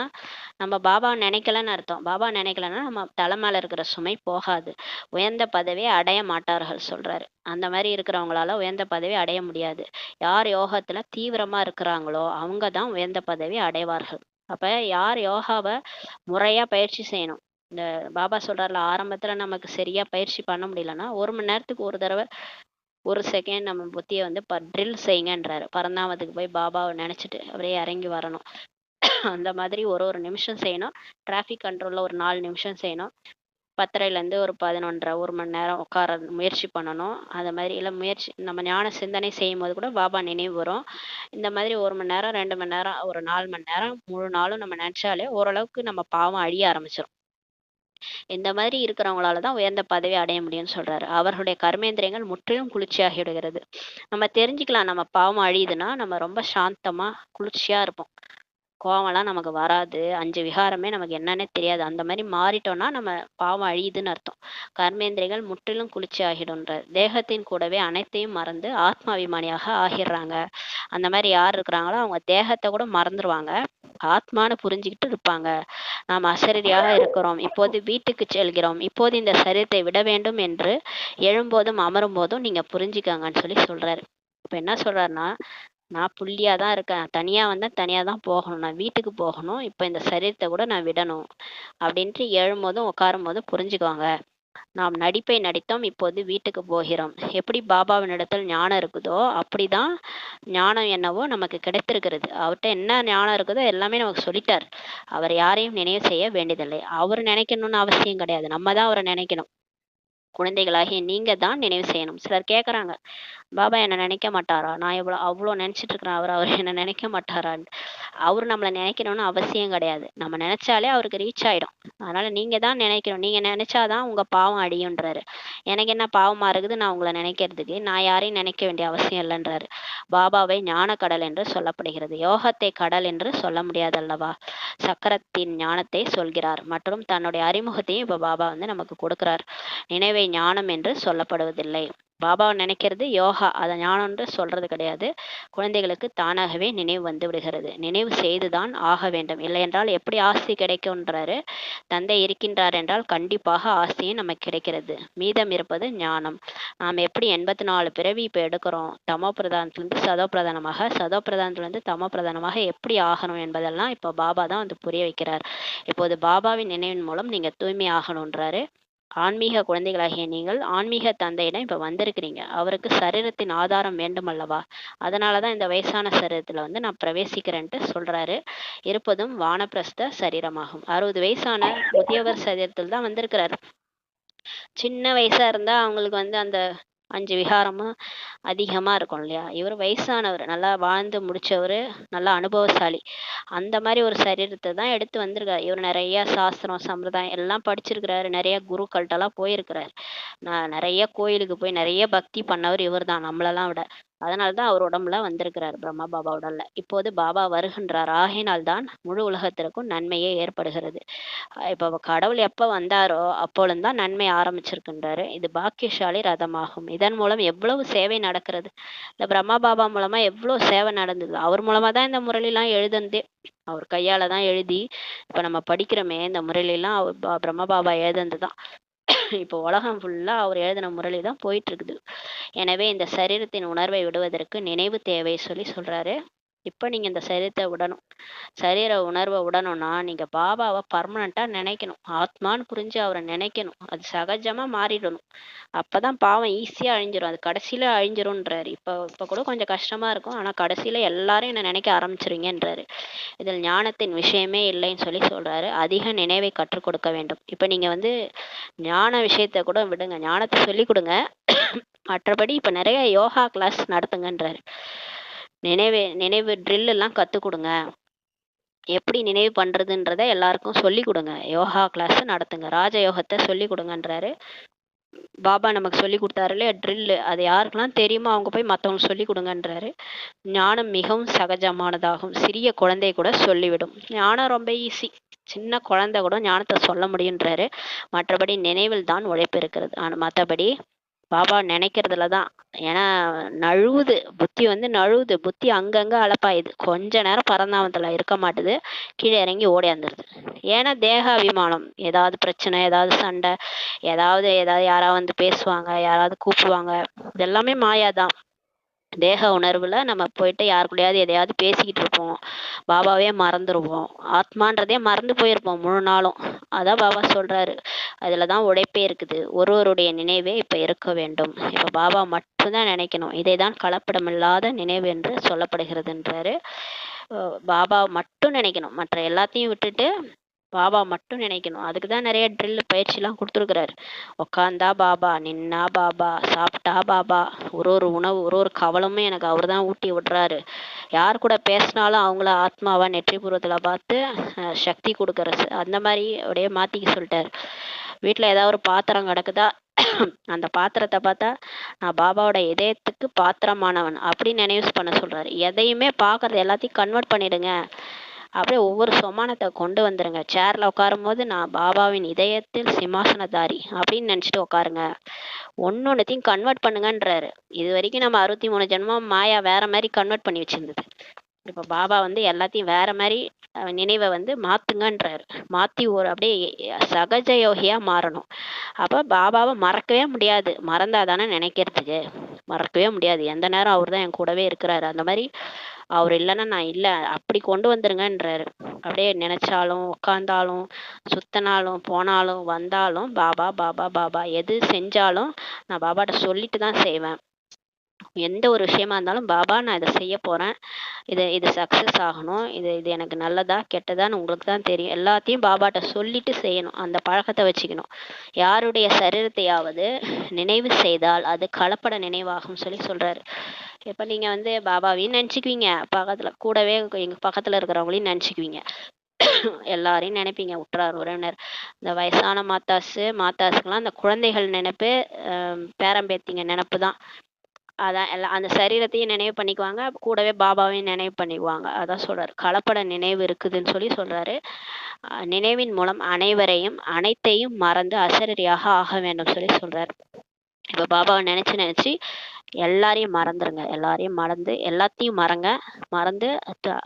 நம்ம பாபாவ நினைக்கலன்னு அர்த்தம். பாபா நினைக்கலன்னா நம்ம தலை மேல இருக்கிற சுமை போகாது. உயர்ந்த பதவியை அடைய மாட்டார்கள் சொல்றாரு. அந்த மாதிரி இருக்கிறவங்களால உயர்ந்த பதவி அடைய முடியாது. யார் யோகத்துல தீவிரமா இருக்கிறாங்களோ அவங்க தான் உயர்ந்த பதவி அடைவார்கள். அப்ப யார் யோகாவ முறையா பயிற்சி செய்யணும். இந்த பாபா சொல்றாருல, ஆரம்பத்துல நமக்கு சரியா பயிற்சி பண்ண முடியலன்னா 1 மணி நேரத்துக்கு ஒரு தடவை 1 செகண்ட் நம்ம புத்திய வந்து ட்ரில் செய்யுங்கன்றாரு. பரந்தாமத்துக்கு போய் பாபாவை நினைச்சிட்டு அப்படியே இறங்கி வரணும். அந்த மாதிரி ஒரு நிமிஷம் செய்யணும். டிராஃபிக் கண்ட்ரோல்ல ஒரு 4 நிமிஷம் செய்யணும். 10:30லேருந்து ஒரு 11:30 1 மணி நேரம் உட்கார முயற்சி பண்ணணும். அந்த மாதிரி எல்லாம் நம்ம ஞான சிந்தனை செய்யும்போது கூட பாபா நினைவு வரும். இந்த மாதிரி 1 மணி நேரம் 2 மணி நேரம் ஒரு 4 மணி நேரம் முழு நாளும் நம்ம நினைச்சாலே ஓரளவுக்கு நம்ம பாவம் அழிய ஆரம்பிச்சிடும். இந்த மாதிரி இருக்கிறவங்களால தான் உயர்ந்த பதவி அடைய முடியும்னு சொல்றாரு. அவர்களுடைய கர்மேந்திரியங்கள் முற்றிலும் குளிர்ச்சியாகி விடுகிறது. நம்ம தெரிஞ்சுக்கலாம் நம்ம பாவம் அழியுதுன்னா நம்ம ரொம்ப சாந்தமா குளிர்ச்சியா இருப்போம். கோவம்லாம் நமக்கு வராது. 5 விகாரமே நமக்கு என்னன்னே தெரியாது. அந்த மாதிரி மாறிட்டோம்னா நம்ம பாவம் அழியுதுன்னு அர்த்தம். கர்மேந்திரியங்கள் முற்றிலும் குளிர்ச்சி ஆகிடும்ன்றார். தேகத்தின் கூடவே அனைத்தையும் மறந்து ஆத்மாபிமானியாக ஆகிடுறாங்க. அந்த மாதிரி யார் இருக்கிறாங்களோ அவங்க தேகத்தை கூட மறந்துடுவாங்க. ஆத்மான்னு புரிஞ்சுக்கிட்டு இருப்பாங்க. நாம் அசரீரியாக இருக்கிறோம். இப்போது வீட்டுக்கு செல்கிறோம். இப்போது இந்த சரீரத்தை விட வேண்டும் என்று எழும்போதும் அமரும் போதும் நீங்க புரிஞ்சுக்கங்கன்னு சொல்லி சொல்றாரு. இப்ப என்ன சொல்றாருன்னா, நான் புள்ளியா தான் இருக்கேன். தனியா வந்தா தனியா தான் போகணும். நான் வீட்டுக்கு போகணும். இப்ப இந்த சரீரத்தை கூட நான் விடணும். அப்படின்ட்டு எழும்போதும் உட்காரும்போதும் புரிஞ்சுக்கோங்க. நாம் நடிப்பை நடித்தோம். இப்போது வீட்டுக்கு போகிறோம். எப்படி பாபாவினிடத்தில் ஞானம் இருக்குதோ அப்படிதான் ஞானம் என்னவோ நமக்கு கிடைத்திருக்கிறது. அவர்கிட்ட என்ன ஞானம் இருக்குதோ எல்லாமே நமக்கு சொல்லிட்டார். அவர் யாரையும் நினைவு செய்ய வேண்டியதில்லை. அவர் நினைக்கணும்னு அவசியம் கிடையாது. நம்ம தான் அவரை நினைக்கணும். குழந்தைகளாகிய நீங்க தான் நினைவு செய்யணும். சிலர் கேட்கறாங்க, பாபா என்ன நினைக்க மாட்டாரா? நான் அவ்வளோ நினைச்சிட்டு இருக்கிறேன். அவர் என்ன நினைக்க மாட்டாரான்னு. அவரு நம்மளை நினைக்கணும்னு அவசியம் கிடையாது. நம்ம நினைச்சாலே அவருக்கு ரீச் ஆயிடும். அதனால நீங்க தான் நினைக்கணும். நீங்க நினைச்சாதான் உங்க பாவம் அழியுன்றாரு. எனக்கு என்ன பாவமா இருக்குது நான் உங்களை நினைக்கிறதுக்கு? நான் யாரையும் நினைக்க வேண்டிய அவசியம் இல்லைன்றாரு. பாபாவை ஞான கடல் என்று சொல்லப்படுகிறது. யோகத்தை கடல் என்று சொல்ல முடியாதல்லவா? சக்கரத்தின் ஞானத்தை சொல்கிறார். மற்றும் தன்னுடைய அறிமுகத்தையும் இப்ப பாபா வந்து நமக்கு கொடுக்கிறார். நினைவை ஞானம் என்று சொல்லப்படுவதில்லை. பாபாவை நினைக்கிறது யோகா. அதை ஞானம்ன்று சொல்றது கிடையாது. குழந்தைகளுக்கு தானாகவே நினைவு வந்து விடுகிறது. நினைவு செய்துதான் ஆக வேண்டும். இல்லை என்றால் எப்படி ஆஸ்தி கிடைக்கும்ன்றாரு. தந்தை இருக்கின்றார் என்றால் கண்டிப்பாக ஆஸ்தியும் நமக்கு கிடைக்கிறது. மீதம் இருப்பது ஞானம். நாம் எப்படி 84 பிறவி இப்ப எடுக்கிறோம். தமோ பிரதானத்திலிருந்து சதோ பிரதானமாக, சதோ பிரதானத்திலிருந்து தமோ பிரதானமாக எப்படி ஆகணும் என்பதெல்லாம் இப்ப பாபா தான் வந்து புரிய வைக்கிறார். இப்போது பாபாவின் நினைவின் மூலம் நீங்க தூய்மை ஆகணும்ன்றாரு. ஆன்மீக குழந்தைகளாகிய நீங்கள் ஆன்மீக தந்தையிடம் இப்ப வந்திருக்கிறீங்க. அவருக்கு சரீரத்தின் ஆதாரம் வேண்டும் அல்லவா? அதனாலதான் இந்த வயசான சரீரத்துல வந்து நான் பிரவேசிக்கிறேன்ட்டு சொல்றாரு. இருப்பதும் வானப்பிரஸ்த சரீரமாகும். 60 வயசான முதியவர் சரீரத்தில் தான் வந்திருக்கிறாரு. சின்ன வயசா இருந்தா அவங்களுக்கு வந்து அந்த 5 விகாரமும் அதிகமா இருக்கும் இல்லையா? இவர் வயசானவர், நல்லா வாழ்ந்து முடிச்சவரு, நல்லா அனுபவசாலி. அந்த மாதிரி ஒரு சரீரத்தை தான் எடுத்து வந்திருக்காரு. இவர் நிறைய சாஸ்திரம் சம்பிரதாயம் எல்லாம் படிச்சிருக்கிறாரு. நிறைய குருக்கள்கிட்ட எல்லாம் போயிருக்கிறாரு. நான் நிறைய கோயிலுக்கு போய் நிறைய பக்தி பண்ணவர் இவர் தான் நம்மளெல்லாம் விட. அதனால தான் அவர் உடம்புல வந்திருக்கிறார், பிரம்மா பாபா உடல்ல. இப்போது பாபா வருகின்றார், ஆகையினால் தான் முழு உலகத்திற்கும் நன்மையே ஏற்படுகிறது. இப்போ கடவுள் எப்போ வந்தாரோ அப்பொழுது தான் நன்மை ஆரம்பிச்சிருக்கின்றாரு. இது பாக்கியசாலி ரதமாகும். இதன் மூலம் எவ்வளவு சேவை நடக்கிறது. இந்த பிரம்மா பாபா மூலமா எவ்வளோ சேவை நடந்தது. அவர் மூலமா தான் இந்த முரளிலாம் எழுதுனதே. அவர் கையால தான் எழுதி இப்போ நம்ம படிக்கிறோமே இந்த முரளிலாம் அவர் பிரம்மா பாபா எழுதுனது தான். இப்போ உலகம் ஃபுல்லா அவர் எழுதின முரளி தான் போயிட்டு இருக்குது. எனவே இந்த சரீரத்தின் உணர்வை விடுவதற்கு நினைவு தேவை சொல்றாரு. இப்போ நீங்க இந்த சரீரத்தை விடணும். சரீர உணர்வை விடணும்னா நீங்க பாபாவை பர்மனண்டா நினைக்கணும். ஆத்மான்னு புரிஞ்சு அவரை நினைக்கணும். அது சகஜமா மாறிடணும். அப்பதான் பாவம் ஈஸியா அழிஞ்சிரும். அது கடைசியில அழிஞ்சிரும்ன்றாரு. இப்ப கூட கொஞ்சம் கஷ்டமா இருக்கும். ஆனா கடைசியில எல்லாரும் என்ன நினைக்க ஆரம்பிச்சிருங்கன்றாரு. இதில் ஞானத்தின் விஷயமே இல்லைன்னு சொல்றாரு. அதிக நினைவை கற்றுக் கொடுக்க வேண்டும். இப்ப நீங்க ஞான விஷயத்த கூட விடுங்க, ஞானத்தை சொல்லி கொடுங்க. மற்றபடி இப்ப நிறைய யோகா கிளாஸ் நடத்துங்கன்றாரு. நினைவு ட்ரில் எல்லாம் கத்து கொடுங்க. எப்படி நினைவு பண்றதுன்றத எல்லாருக்கும் சொல்லி கொடுங்க. யோகா கிளாஸ் நடத்துங்க. ராஜயோகத்தை சொல்லி கொடுங்கன்றாரு. பாபா நமக்கு சொல்லி கொடுத்தாரு இல்லையா ட்ரில்லு, அது யாருக்கெல்லாம் தெரியுமோ அவங்க போய் மற்றவங்க சொல்லி கொடுங்கன்றாரு. ஞானம் மிகவும் சகஜமானதாகும். சிறிய குழந்தை கூட சொல்லிவிடும். ஞானம் ரொம்ப ஈஸி. சின்ன குழந்தை கூட ஞானத்தை சொல்ல முடியுன்றாரு. மற்றபடி நினைவில் தான் உழைப்பு இருக்கிறது. ஆனால் மற்றபடி பாபா நினைக்கிறதுல தான். ஏன்னா நழுவுது புத்தி, நழுவுது புத்தி, அங்கங்க அலப்பாயுது. கொஞ்ச நேரம் பரந்தாமத்துல இருக்க மாட்டுது, கீழே இறங்கி ஓடியாந்துருது. ஏன்னா தேக அபிமானம். ஏதாவது பிரச்சனை, ஏதாவது சண்டை, ஏதாவது யாராவது பேசுவாங்க, யாராவது கூப்பிடுவாங்க, இதெல்லாமே மாயாதான். தேக உணர்வுல நம்ம போயிட்டு யாருக்குள்ளயாவது எதையாவது பேசிக்கிட்டு இருப்போம். பாபாவே மறந்துடுவோம். ஆத்மான்றதே மறந்து போயிருப்போம் முழு நாளும். அதான் பாபா சொல்றாரு, அதுலதான் உழைப்பே இருக்குது. ஒருவருடைய நினைவே இப்ப இருக்க வேண்டும். இப்ப பாபா மட்டும்தான் நினைக்கணும். இதைதான் கலப்படமில்லாத நினைவு என்று சொல்லப்படுகிறதுன்றாரு. பாபா மட்டும் நினைக்கணும். மற்ற எல்லாத்தையும் விட்டுட்டு பாபா மட்டும் நினைக்கணும். அதுக்கு தான் நிறைய ட்ரில் பயிற்சிலாம் கொடுத்துருக்குறாரு. உக்காந்தா பாபா, நின்னா பாபா, சாப்பிட்டா பாபா, ஒரு உணவு ஒரு கவலமும் எனக்கு அவர் தான் ஊட்டி விடுறாரு. யார் கூட பேசினாலும் அவங்கள ஆத்மாவா நெற்றிபூர்வத்துல பார்த்து சக்தி கொடுக்கற அந்த மாதிரி அப்படியே மாத்திக்க சொல்லிட்டாரு. வீட்டில் ஏதாவது ஒரு பாத்திரம் கிடக்குதா, அந்த பாத்திரத்தை பார்த்தா நான் பாபாவோட இதயத்துக்கு பாத்திரமானவன் அப்படின்னு நினைவு பண்ண சொல்றாரு. எதையுமே பார்க்கறது எல்லாத்தையும் கன்வெர்ட் பண்ணிடுங்க. அப்படியே ஒவ்வொரு சொமானத்தை கொண்டு வந்துருங்க. சேர்ல உட்காரும் போது நான் பாபாவின் இதயத்தில் சிம்மாசனதாரி அப்படின்னு நினைச்சிட்டு உட்காருங்க. ஒன்னொன்னுத்தையும் கன்வெர்ட் பண்ணுங்கன்றாரு. இது வரைக்கும் நம்ம 63 ஜென்மம் மாயா வேற மாதிரி கன்வெர்ட் பண்ணி வச்சிருந்தது. இப்ப பாபா எல்லாத்தையும் வேற மாதிரி நினைவை மாத்துங்கன்றாரு. மாத்தி ஒரு அப்படியே சகஜ யோகியா மாறணும். அப்ப பாபாவை மறக்கவே முடியாது. மறந்தாதானே நினைக்கிறதுக்கு. மறக்கவே முடியாது. எந்த நேரம் அவர் தான் என் கூடவே இருக்கிறாரு. அந்த மாதிரி அவர் இல்லைன்னா நான் இல்லை அப்படி கொண்டு வந்துருங்கன்றாரு. அப்படியே நினைச்சாலும் உட்காந்தாலும் சுத்தினாலும் போனாலும் வந்தாலும் பாபா பாபா பாபா. எது செஞ்சாலும் நான் பாபாட்ட சொல்லிட்டு தான் செய்வேன். எந்த ஒரு விஷயமா இருந்தாலும் பாபா நான் இதை செய்ய போறேன், இது சக்சஸ் ஆகணும், இது எனக்கு நல்லதா கெட்டதான்னு உங்களுக்கு தான் தெரியும். எல்லாத்தையும் பாபாட்ட சொல்லிட்டு செய்யணும். அந்த பழக்கத்தை வச்சுக்கணும். யாருடைய சரீரத்தையாவது நினைவு செய்தால் அது கலப்பட நினைவாகும் சொல்றாரு. இப்ப நீங்க பாபாவையும் நினைச்சுக்குவீங்க, கூடவே எங்க பக்கத்துல இருக்கிறவங்களையும் நினைச்சுக்குவீங்க. எல்லாரையும் நினைப்பீங்க. உற்றார் உறவினர், இந்த வயசான மாத்தாசுக்கெல்லாம் அந்த குழந்தைகள் நினைப்பு, பேரம்பேத்திங்க நினைப்பு தான். அதான் எல்லாம் அந்த சரீரத்தையும் நினைவு பண்ணிக்குவாங்க, கூடவே பாபாவையும் நினைவு பண்ணிக்குவாங்க. அதான் சொல்றாரு, கலப்பட நினைவு இருக்குதுன்னு சொல்றாரு. நினைவின் மூலம் அனைத்தையும் மறந்து அசரீரியாக ஆக வேண்டும் சொல்றாரு. இப்ப பாபாவை நினைச்சு எல்லாரையும் மறந்துருங்க. எல்லாரையும் மறந்து எல்லாத்தையும் மறந்து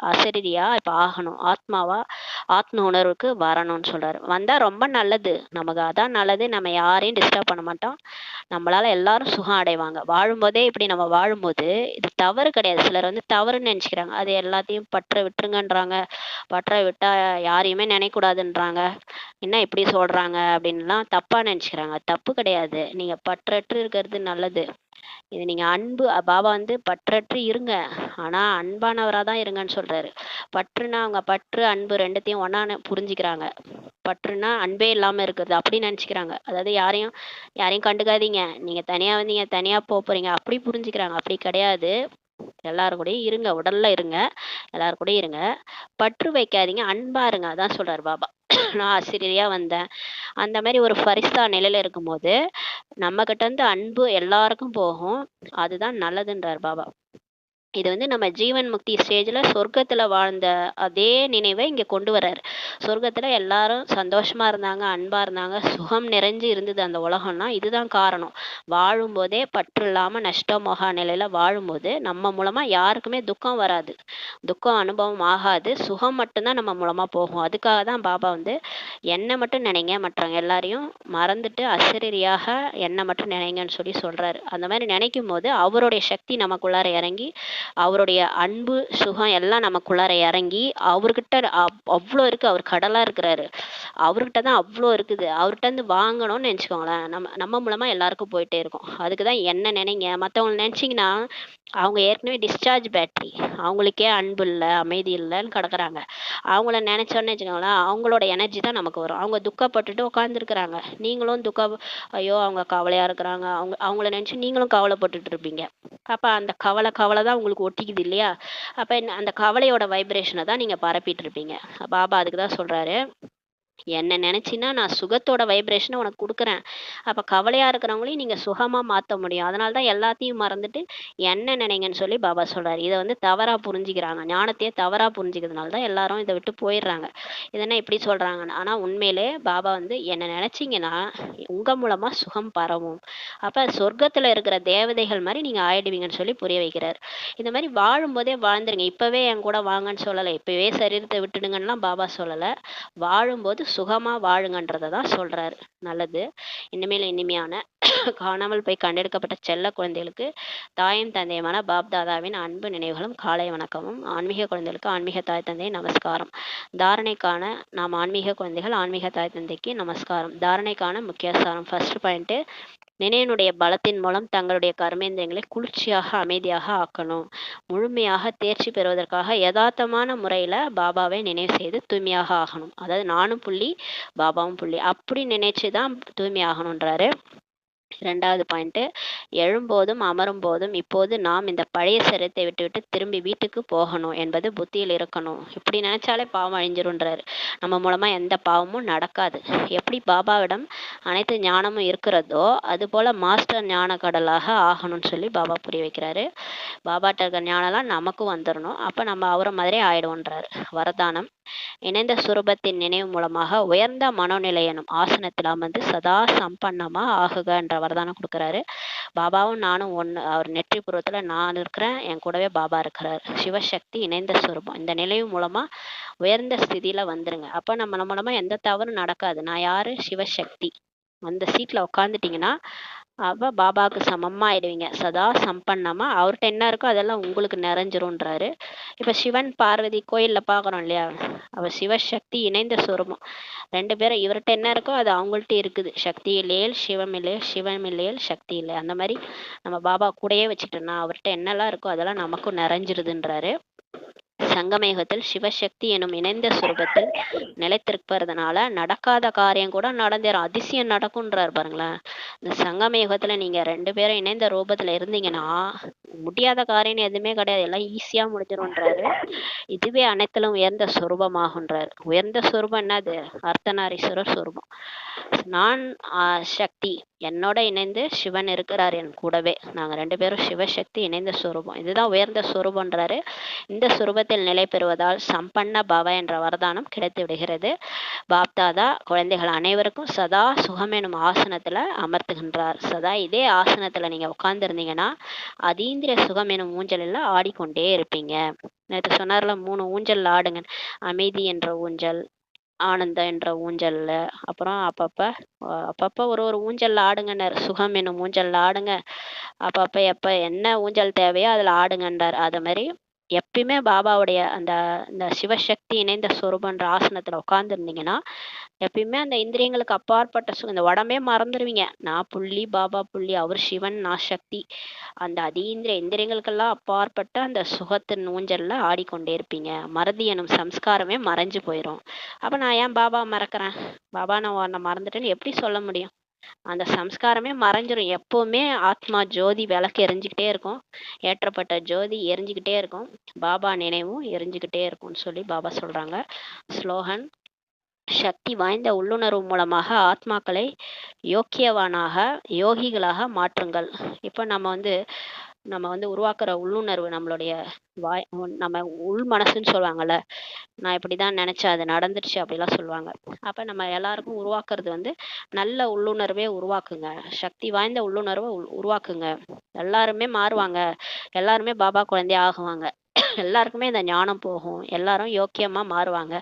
அசரீரியா இப்ப ஆகணும். ஆத்ம உணர்வுக்கு வரணும்னு சொல்றாரு. வந்தா ரொம்ப நல்லது. நமக்கு அதான் நல்லது. நம்ம யாரையும் டிஸ்டர்ப் பண்ண மாட்டோம். நம்மளால எல்லாரும் சுகம் அடைவாங்க. வாழும்போதே இப்படி நம்ம வாழும்போது இது தவறு கிடையாது. சிலர் தவறுன்னு நினைச்சுக்கிறாங்க. அது எல்லாத்தையும் பற்ற விட்டுருங்கன்றாங்க. பற்ற விட்டா யாரையுமே நினைக்கூடாதுன்றாங்க. என்ன இப்படி சொல்றாங்க அப்படின்லாம் தப்பா நினைச்சுக்கிறாங்க. தப்பு கிடையாது. நீங்க பற்றற்று இருக்கிறது நல்லது. இது நீங்க அன்பு, பாபா பற்றற்று இருங்க, ஆனா அன்பானவரா தான் இருங்கன்னு சொல்றாரு. பற்றுனா அவங்க பற்று அன்பு ரெண்டுத்தையும் ஒண்ணா புரிஞ்சுக்கிறாங்க. பற்றுனா அன்பே இல்லாம இருக்கிறது அப்படி நினைச்சுக்கிறாங்க. அதாவது யாரையும் கண்டுக்காதீங்க, நீங்க தனியா வந்தீங்க தனியா போறீங்க அப்படி புரிஞ்சுக்கிறாங்க. அப்படி கிடையாது. எல்லாரும் கூடயும் இருங்க, உடல்ல இருங்க, எல்லாரும் கூடயும் இருங்க, பற்று வைக்காதீங்க, அன்பா இருங்க. அதான் சொல்றாரு பாபா. நான் ஆசிரியரா வந்தேன், அந்த மாதிரி ஒரு ஃபரிஸ்தா நிலையில இருக்கும்போது நம்ம கிட்ட இருந்து அன்பு எல்லாருக்கும் போகும். அதுதான் நல்லதுன்றார் பாபா. இது வந்து நம்ம ஜீவன் முக்தி ஸ்டேஜ்ல சொர்க்கத்துல வாழ்ந்த அதே நினைவை இங்க கொண்டு வர்றாரு. சொர்க்கத்துல எல்லாரும் சந்தோஷமா இருந்தாங்க, அன்பா இருந்தாங்க, சுகம் நிறைஞ்சு இருந்தது அந்த உலகம்னா இதுதான் காரணம். வாழும்போதே பற்று இல்லாம நஷ்டமோகா நிலையில வாழும்போது நம்ம மூலமா யாருக்குமே துக்கம் வராது, துக்கம் அனுபவம் ஆகாது, சுகம் மட்டும்தான் நம்ம மூலமா போகும். அதுக்காக தான் பாபா வந்து என்னை மட்டும் நினைங்க, மற்றவங்க எல்லாரையும் மறந்துட்டு அசரீரியாக என்னை மட்டும் நினைங்கன்னு சொல்லி சொல்றாரு. அந்த மாதிரி நினைக்கும் போது அவருடைய சக்தி நமக்குள்ளார இறங்கி அவருடைய அன்பு சுகம் எல்லாம் நமக்குள்ளார இறங்கி அவர்கிட்ட அவ்வளோ இருக்கு. அவர் கடலா இருக்கிறாரு, அவர்கிட்ட தான் அவ்வளோ இருக்குது. அவர்கிட்ட இருந்து வாங்கணும்னு நினச்சிக்கோங்களேன், நம்ம மூலமா எல்லாருக்கும் போயிட்டே இருக்கும். அதுக்கு தான் என்ன நினைங்க. மற்றவங்களை நினச்சிங்கன்னா அவங்க ஏற்கனவே டிஸ்சார்ஜ் பேட்டரி, அவங்களுக்கே அன்பு இல்லை அமைதி இல்லைன்னு கிடக்குறாங்க. அவங்கள நினைச்சோன்னு வச்சுக்கோங்களேன், அவங்களோட எனர்ஜி தான் நமக்கு வரும். அவங்க துக்கப்பட்டுட்டு உட்காந்துருக்குறாங்க, நீங்களும் ஐயோ அவங்க கவலையா இருக்கிறாங்க, அவங்கள நினைச்சு நீங்களும் கவலைப்பட்டுட்டு இருப்பீங்க. அப்ப அந்த கவலை தான் உங்களுக்கு ஒட்டிக்குது இல்லையா? அப்ப அந்த கவலையோட வைப்ரேஷனை தான் நீங்க பரப்பிட்டு இருப்பீங்க. பாபா அதுக்கு தான் சொல்றாரு, என்ன நினைச்சின்னா நான் சுகத்தோட வைப்ரேஷனை உனக்கு கொடுக்குறேன். அப்ப கவலையா இருக்கிறவங்களையும் நீங்க சுகமா மாத்த முடியும். அதனால தான் எல்லாத்தையும் மறந்துட்டு என்ன நினைங்கன்னு சொல்லி பாபா சொல்றாரு. இதை வந்து தவறா புரிஞ்சுக்கிறாங்க, ஞானத்தையே தவறா புரிஞ்சுக்கிறதுனால தான் எல்லாரும் இதை விட்டு போயிடுறாங்க. இதென்ன இப்படி சொல்றாங்கன்னு. ஆனா உண்மையிலே பாபா வந்து என்ன நினைச்சீங்கன்னா உங்க மூலமா சுகம் பரவும். அப்ப சொர்க்கத்துல இருக்கிற தேவதைகள் மாதிரி நீங்க ஆயிடுவீங்கன்னு சொல்லி புரிய வைக்கிறாரு. இந்த மாதிரி வாழும்போதே வாழ்ந்துருங்க. இப்பவே என் கூட வாங்கன்னு சொல்லலை, இப்பவே சரீரத்தை விட்டுடுங்கன்னா பாபா சொல்லலை. வாழும்போது சுகமா வாழுங்கன்றதை தான் சொல்றாரு. நல்லது. இனிமேல் இனிமையான காணாமல் போய் கண்டெடுக்கப்பட்ட செல்ல குழந்தைகளுக்கு தாயும் தந்தையுமான பாப் தாதாவின் அன்பு நினைவுகளும் காலை வணக்கமும். ஆன்மீக குழந்தைகளுக்கு ஆன்மீக தாய் தந்தை நமஸ்காரம். தாரணைக்கான நாம் ஆன்மீக குழந்தைகள் ஆன்மீக தாய் தந்தைக்கு நமஸ்காரம். தாரணைக்கான முக்கிய சாரம். ஃபர்ஸ்ட் பாயிண்ட், நினைவினுடைய பலத்தின் மூலம் தங்களுடைய கர்மேந்திரங்களை குளிர்ச்சியாக அமைதியாக ஆக்கணும். முழுமையாக தேர்ச்சி பெறுவதற்காக யதார்த்தமான முறையில பாபாவை நினைவு செய்து தூய்மையாக ஆகணும். அதாவது நானும் புள்ளி பாபாவும் புள்ளி அப்படி நினைச்சுதான் தூய்மையாகணுன்றாரு. இரண்டாவது பாயிண்ட், எழும்போதும் அமரும் போதும் இப்போது நாம் இந்த பழைய சரீரத்தை விட்டுவிட்டு திரும்பி வீட்டுக்கு போகணும் என்பது புத்தியில் இருக்கணும். இப்படி நினைச்சாலே பாவம் அழிஞ்சிருன்றாரு. நம்ம மூலமா எந்த பாவமும் நடக்காது. எப்படி பாபாவிடம் அனைத்து ஞானமும் இருக்கிறதோ அது போல மாஸ்டர் ஞான கடலாக ஆகணும்னு சொல்லி பாபா புரிய வைக்கிறாரு. பாபாட்ட இருக்கிற ஞானம்லாம் நமக்கும் வந்துடணும். அப்ப நம்ம அவரை மாதிரியே ஆயிடுவோன்றாரு. வரதானம், இணைந்த சுரூபத்தின் நினைவு மூலமாக உயர்ந்த மனோநிலை எனும் ஆசனத்தில் அமர்ந்து சதா சம்பன்னமா ஆகுக என்ற வரதானம் கொடுக்குறாரு. பாபாவும் நானும் ஒன்று. அவர் நெற்றி புறத்துல நான் இருக்கிறேன், என் கூடவே பாபா இருக்கிறார். சிவசக்தி இணைந்த சுரூபம். இந்த நினைவு மூலமா உயர்ந்த ஸ்திதியில வந்துருங்க. அப்ப நம்ம மூலமா எந்த தவறும் நடக்காது. நான் யாரு? சிவசக்தி. அந்த சீட்ல உட்காந்துட்டீங்கன்னா அப்ப பாபாவுக்கு சமமா ஆயிடுவீங்க. சதா சம்பன்னமா அவர்கிட்ட என்ன இருக்கோ அதெல்லாம் உங்களுக்கு நிறைஞ்சிரும்ன்றாரு. இப்ப சிவன் பார்வதி கோயில்ல பாக்குறோம் இல்லையா, அவ சிவசக்தி இணைந்த சுரூபம். ரெண்டு பேரும் இவர்கிட்ட என்ன இருக்கோ அது அவங்கள்ட்ட இருக்குது. சக்தி இல்லையேல் சிவம் இல்லையேல், சிவம் இல்லையேல் சக்தி இல்லை. அந்த மாதிரி நம்ம பாபா கூடயே வச்சுட்டோம்னா அவர்கிட்ட என்னெல்லாம் இருக்கோ அதெல்லாம் நமக்கும் நிறைஞ்சிருதுன்றாரு. சங்கமயுகத்தில் சிவசக்தி எனும் இணைந்த சுரூபத்தில் நிலைத்திருப்பதுனால நடக்காத காரியம் கூட நடந்தேறும். அதிசயம் நடக்கும்ன்றார் பாருங்களேன். இந்த சங்கமயுகத்துல நீங்க ரெண்டு பேரும் இணைந்த ரூபத்துல இருந்தீங்கன்னா முடியாத காரியம் எதுவுமே கிடையாது, எல்லாம் ஈஸியா முடிஞ்சிரும்ன்றாரு. இதுவே அனைத்திலும் உயர்ந்த சொரூபமாகுன்றார். உயர்ந்த சொரூபம் என்னது? அர்த்தநாரீஸ்வரர் சொரூபம். நான் சக்தி என்னோட இணைந்து சிவன் இருக்கிறார் என் கூடவே. நாங்க ரெண்டு பேரும் சிவசக்தி இணைந்த சொரூபம். இதுதான் உயர்ந்த சொரூபன்றாரு. இந்த சொரூபத்தில் நிலை பெறுவதால் சம்பன்ன பவ என்ற வரதானம் கிடைத்து விடுகிறது. பாப்தாதா குழந்தைகள் அனைவருக்கும் சதா சுகம் எனும் ஆசனத்துல அமர்த்துகின்றார். சதா இதே ஆசனத்துல நீங்க உட்கார்ந்து இருந்தீங்கன்னா அதீந்திரிய சுகம் எனும் ஊஞ்சலில் ஆடிக்கொண்டே இருப்பீங்க. நேற்று சொன்னார்ல 3 ஊஞ்சல் ஆடுங்க. அமைதி என்ற ஊஞ்சல், ஆனந்தம் என்ற ஊஞ்சல்ல, அப்புறம் அப்பப்ப ஒரு ஊஞ்சல்ல ஆடுங்கன்னாரு. சுகம் என்னும் ஊஞ்சல்ல ஆடுங்க. அப்பப்ப எப்ப என்ன ஊஞ்சல் தேவையோ அதுல ஆடுங்கன்றார். அது மாதிரி எப்பயுமே பாபாவுடைய அந்த இந்த சிவசக்தி இணைந்த சொரூபன்ற ஆசனத்துல உட்கார்ந்து இருந்தீங்கன்னா எப்பயுமே அந்த இந்திரியங்களுக்கு அப்பாற்பட்ட இந்த உடம்பே மறந்துடுவீங்க. நான் புள்ளி பாபா புள்ளி, அவர் சிவன், நான் சக்தி. அந்த அதீந்திரிய இந்திரியங்களுக்கெல்லாம் அப்பாற்பட்ட அந்த சுகத்தின் ஊஞ்சல்ல ஆடிக்கொண்டே இருப்பீங்க. மறதி எனும் சம்ஸ்காரமே மறைஞ்சு போயிடும். அப்ப நான் ஏன் பாபா மறக்கிறேன், பாபா நான் உன்னை மறந்துட்டேன்னு எப்படி சொல்ல முடியும்? அந்த சம்ஸ்காரமே மறைஞ்சிரும். எப்பவுமே ஆத்மா ஜோதி விளக்கு எரிஞ்சுக்கிட்டே இருக்கும், ஏற்றப்பட்ட ஜோதி எரிஞ்சுக்கிட்டே இருக்கும், பாபா நினைவும் எரிஞ்சுக்கிட்டே இருக்கும்னு சொல்லி பாபா சொல்றாங்க. ஸ்லோகன்: சக்தி வாய்ந்த உள்ளுணர்வு மூலமாக ஆத்மாக்களை யோக்கியவானாக யோகிகளாக மாற்றுங்கள். இப்போ நம்ம வந்து உருவாக்குற உள்ளுணர்வு நம்மளுடைய நம்ம உள் மனசுன்னு சொல்லுவாங்கல்ல, நான் இப்படிதான் நினைச்சேன் அது நடந்துருச்சு அப்படிலாம் சொல்லுவாங்க. அப்ப நம்ம எல்லாருக்கும் உருவாக்குறது வந்து நல்ல உள்ளுணர்வே உருவாக்குங்க. சக்தி வாய்ந்த உள்ளுணர்வை உருவாக்குங்க. எல்லாருமே மாறுவாங்க. எல்லாருமே பாபா குழந்தையா ஆகுவாங்க. எல்லாருக்குமே இந்த ஞானம் போகும். எல்லாரும் யோக்கியமா மாறுவாங்க.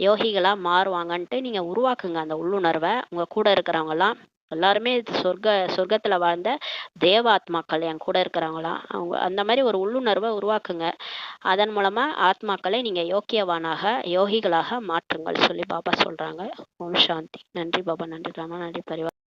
யோகிகளா மாறுவாங்கன்ட்டு நீங்க உருவாக்குங்க அந்த உள்ளுணர்வை. உங்க கூட இருக்கிறவங்கலாம் எல்லாருமே சொர்க்கத்துல வாழ்ந்த தேவாத்மாக்கள் என் கூட இருக்கிறவங்களாம். அவங்க அந்த மாதிரி ஒரு உள்ளுணர்வை உருவாக்குங்க. அதன் மூலமா ஆத்மாக்களை நீங்க யோக்கியவானாக யோகிகளாக மாற்றுங்கள் சொல்லி பாபா சொல்றாங்க. ஓம் சாந்தி. நன்றி பாபா, நன்றி ராமா, நன்றி பரிவா.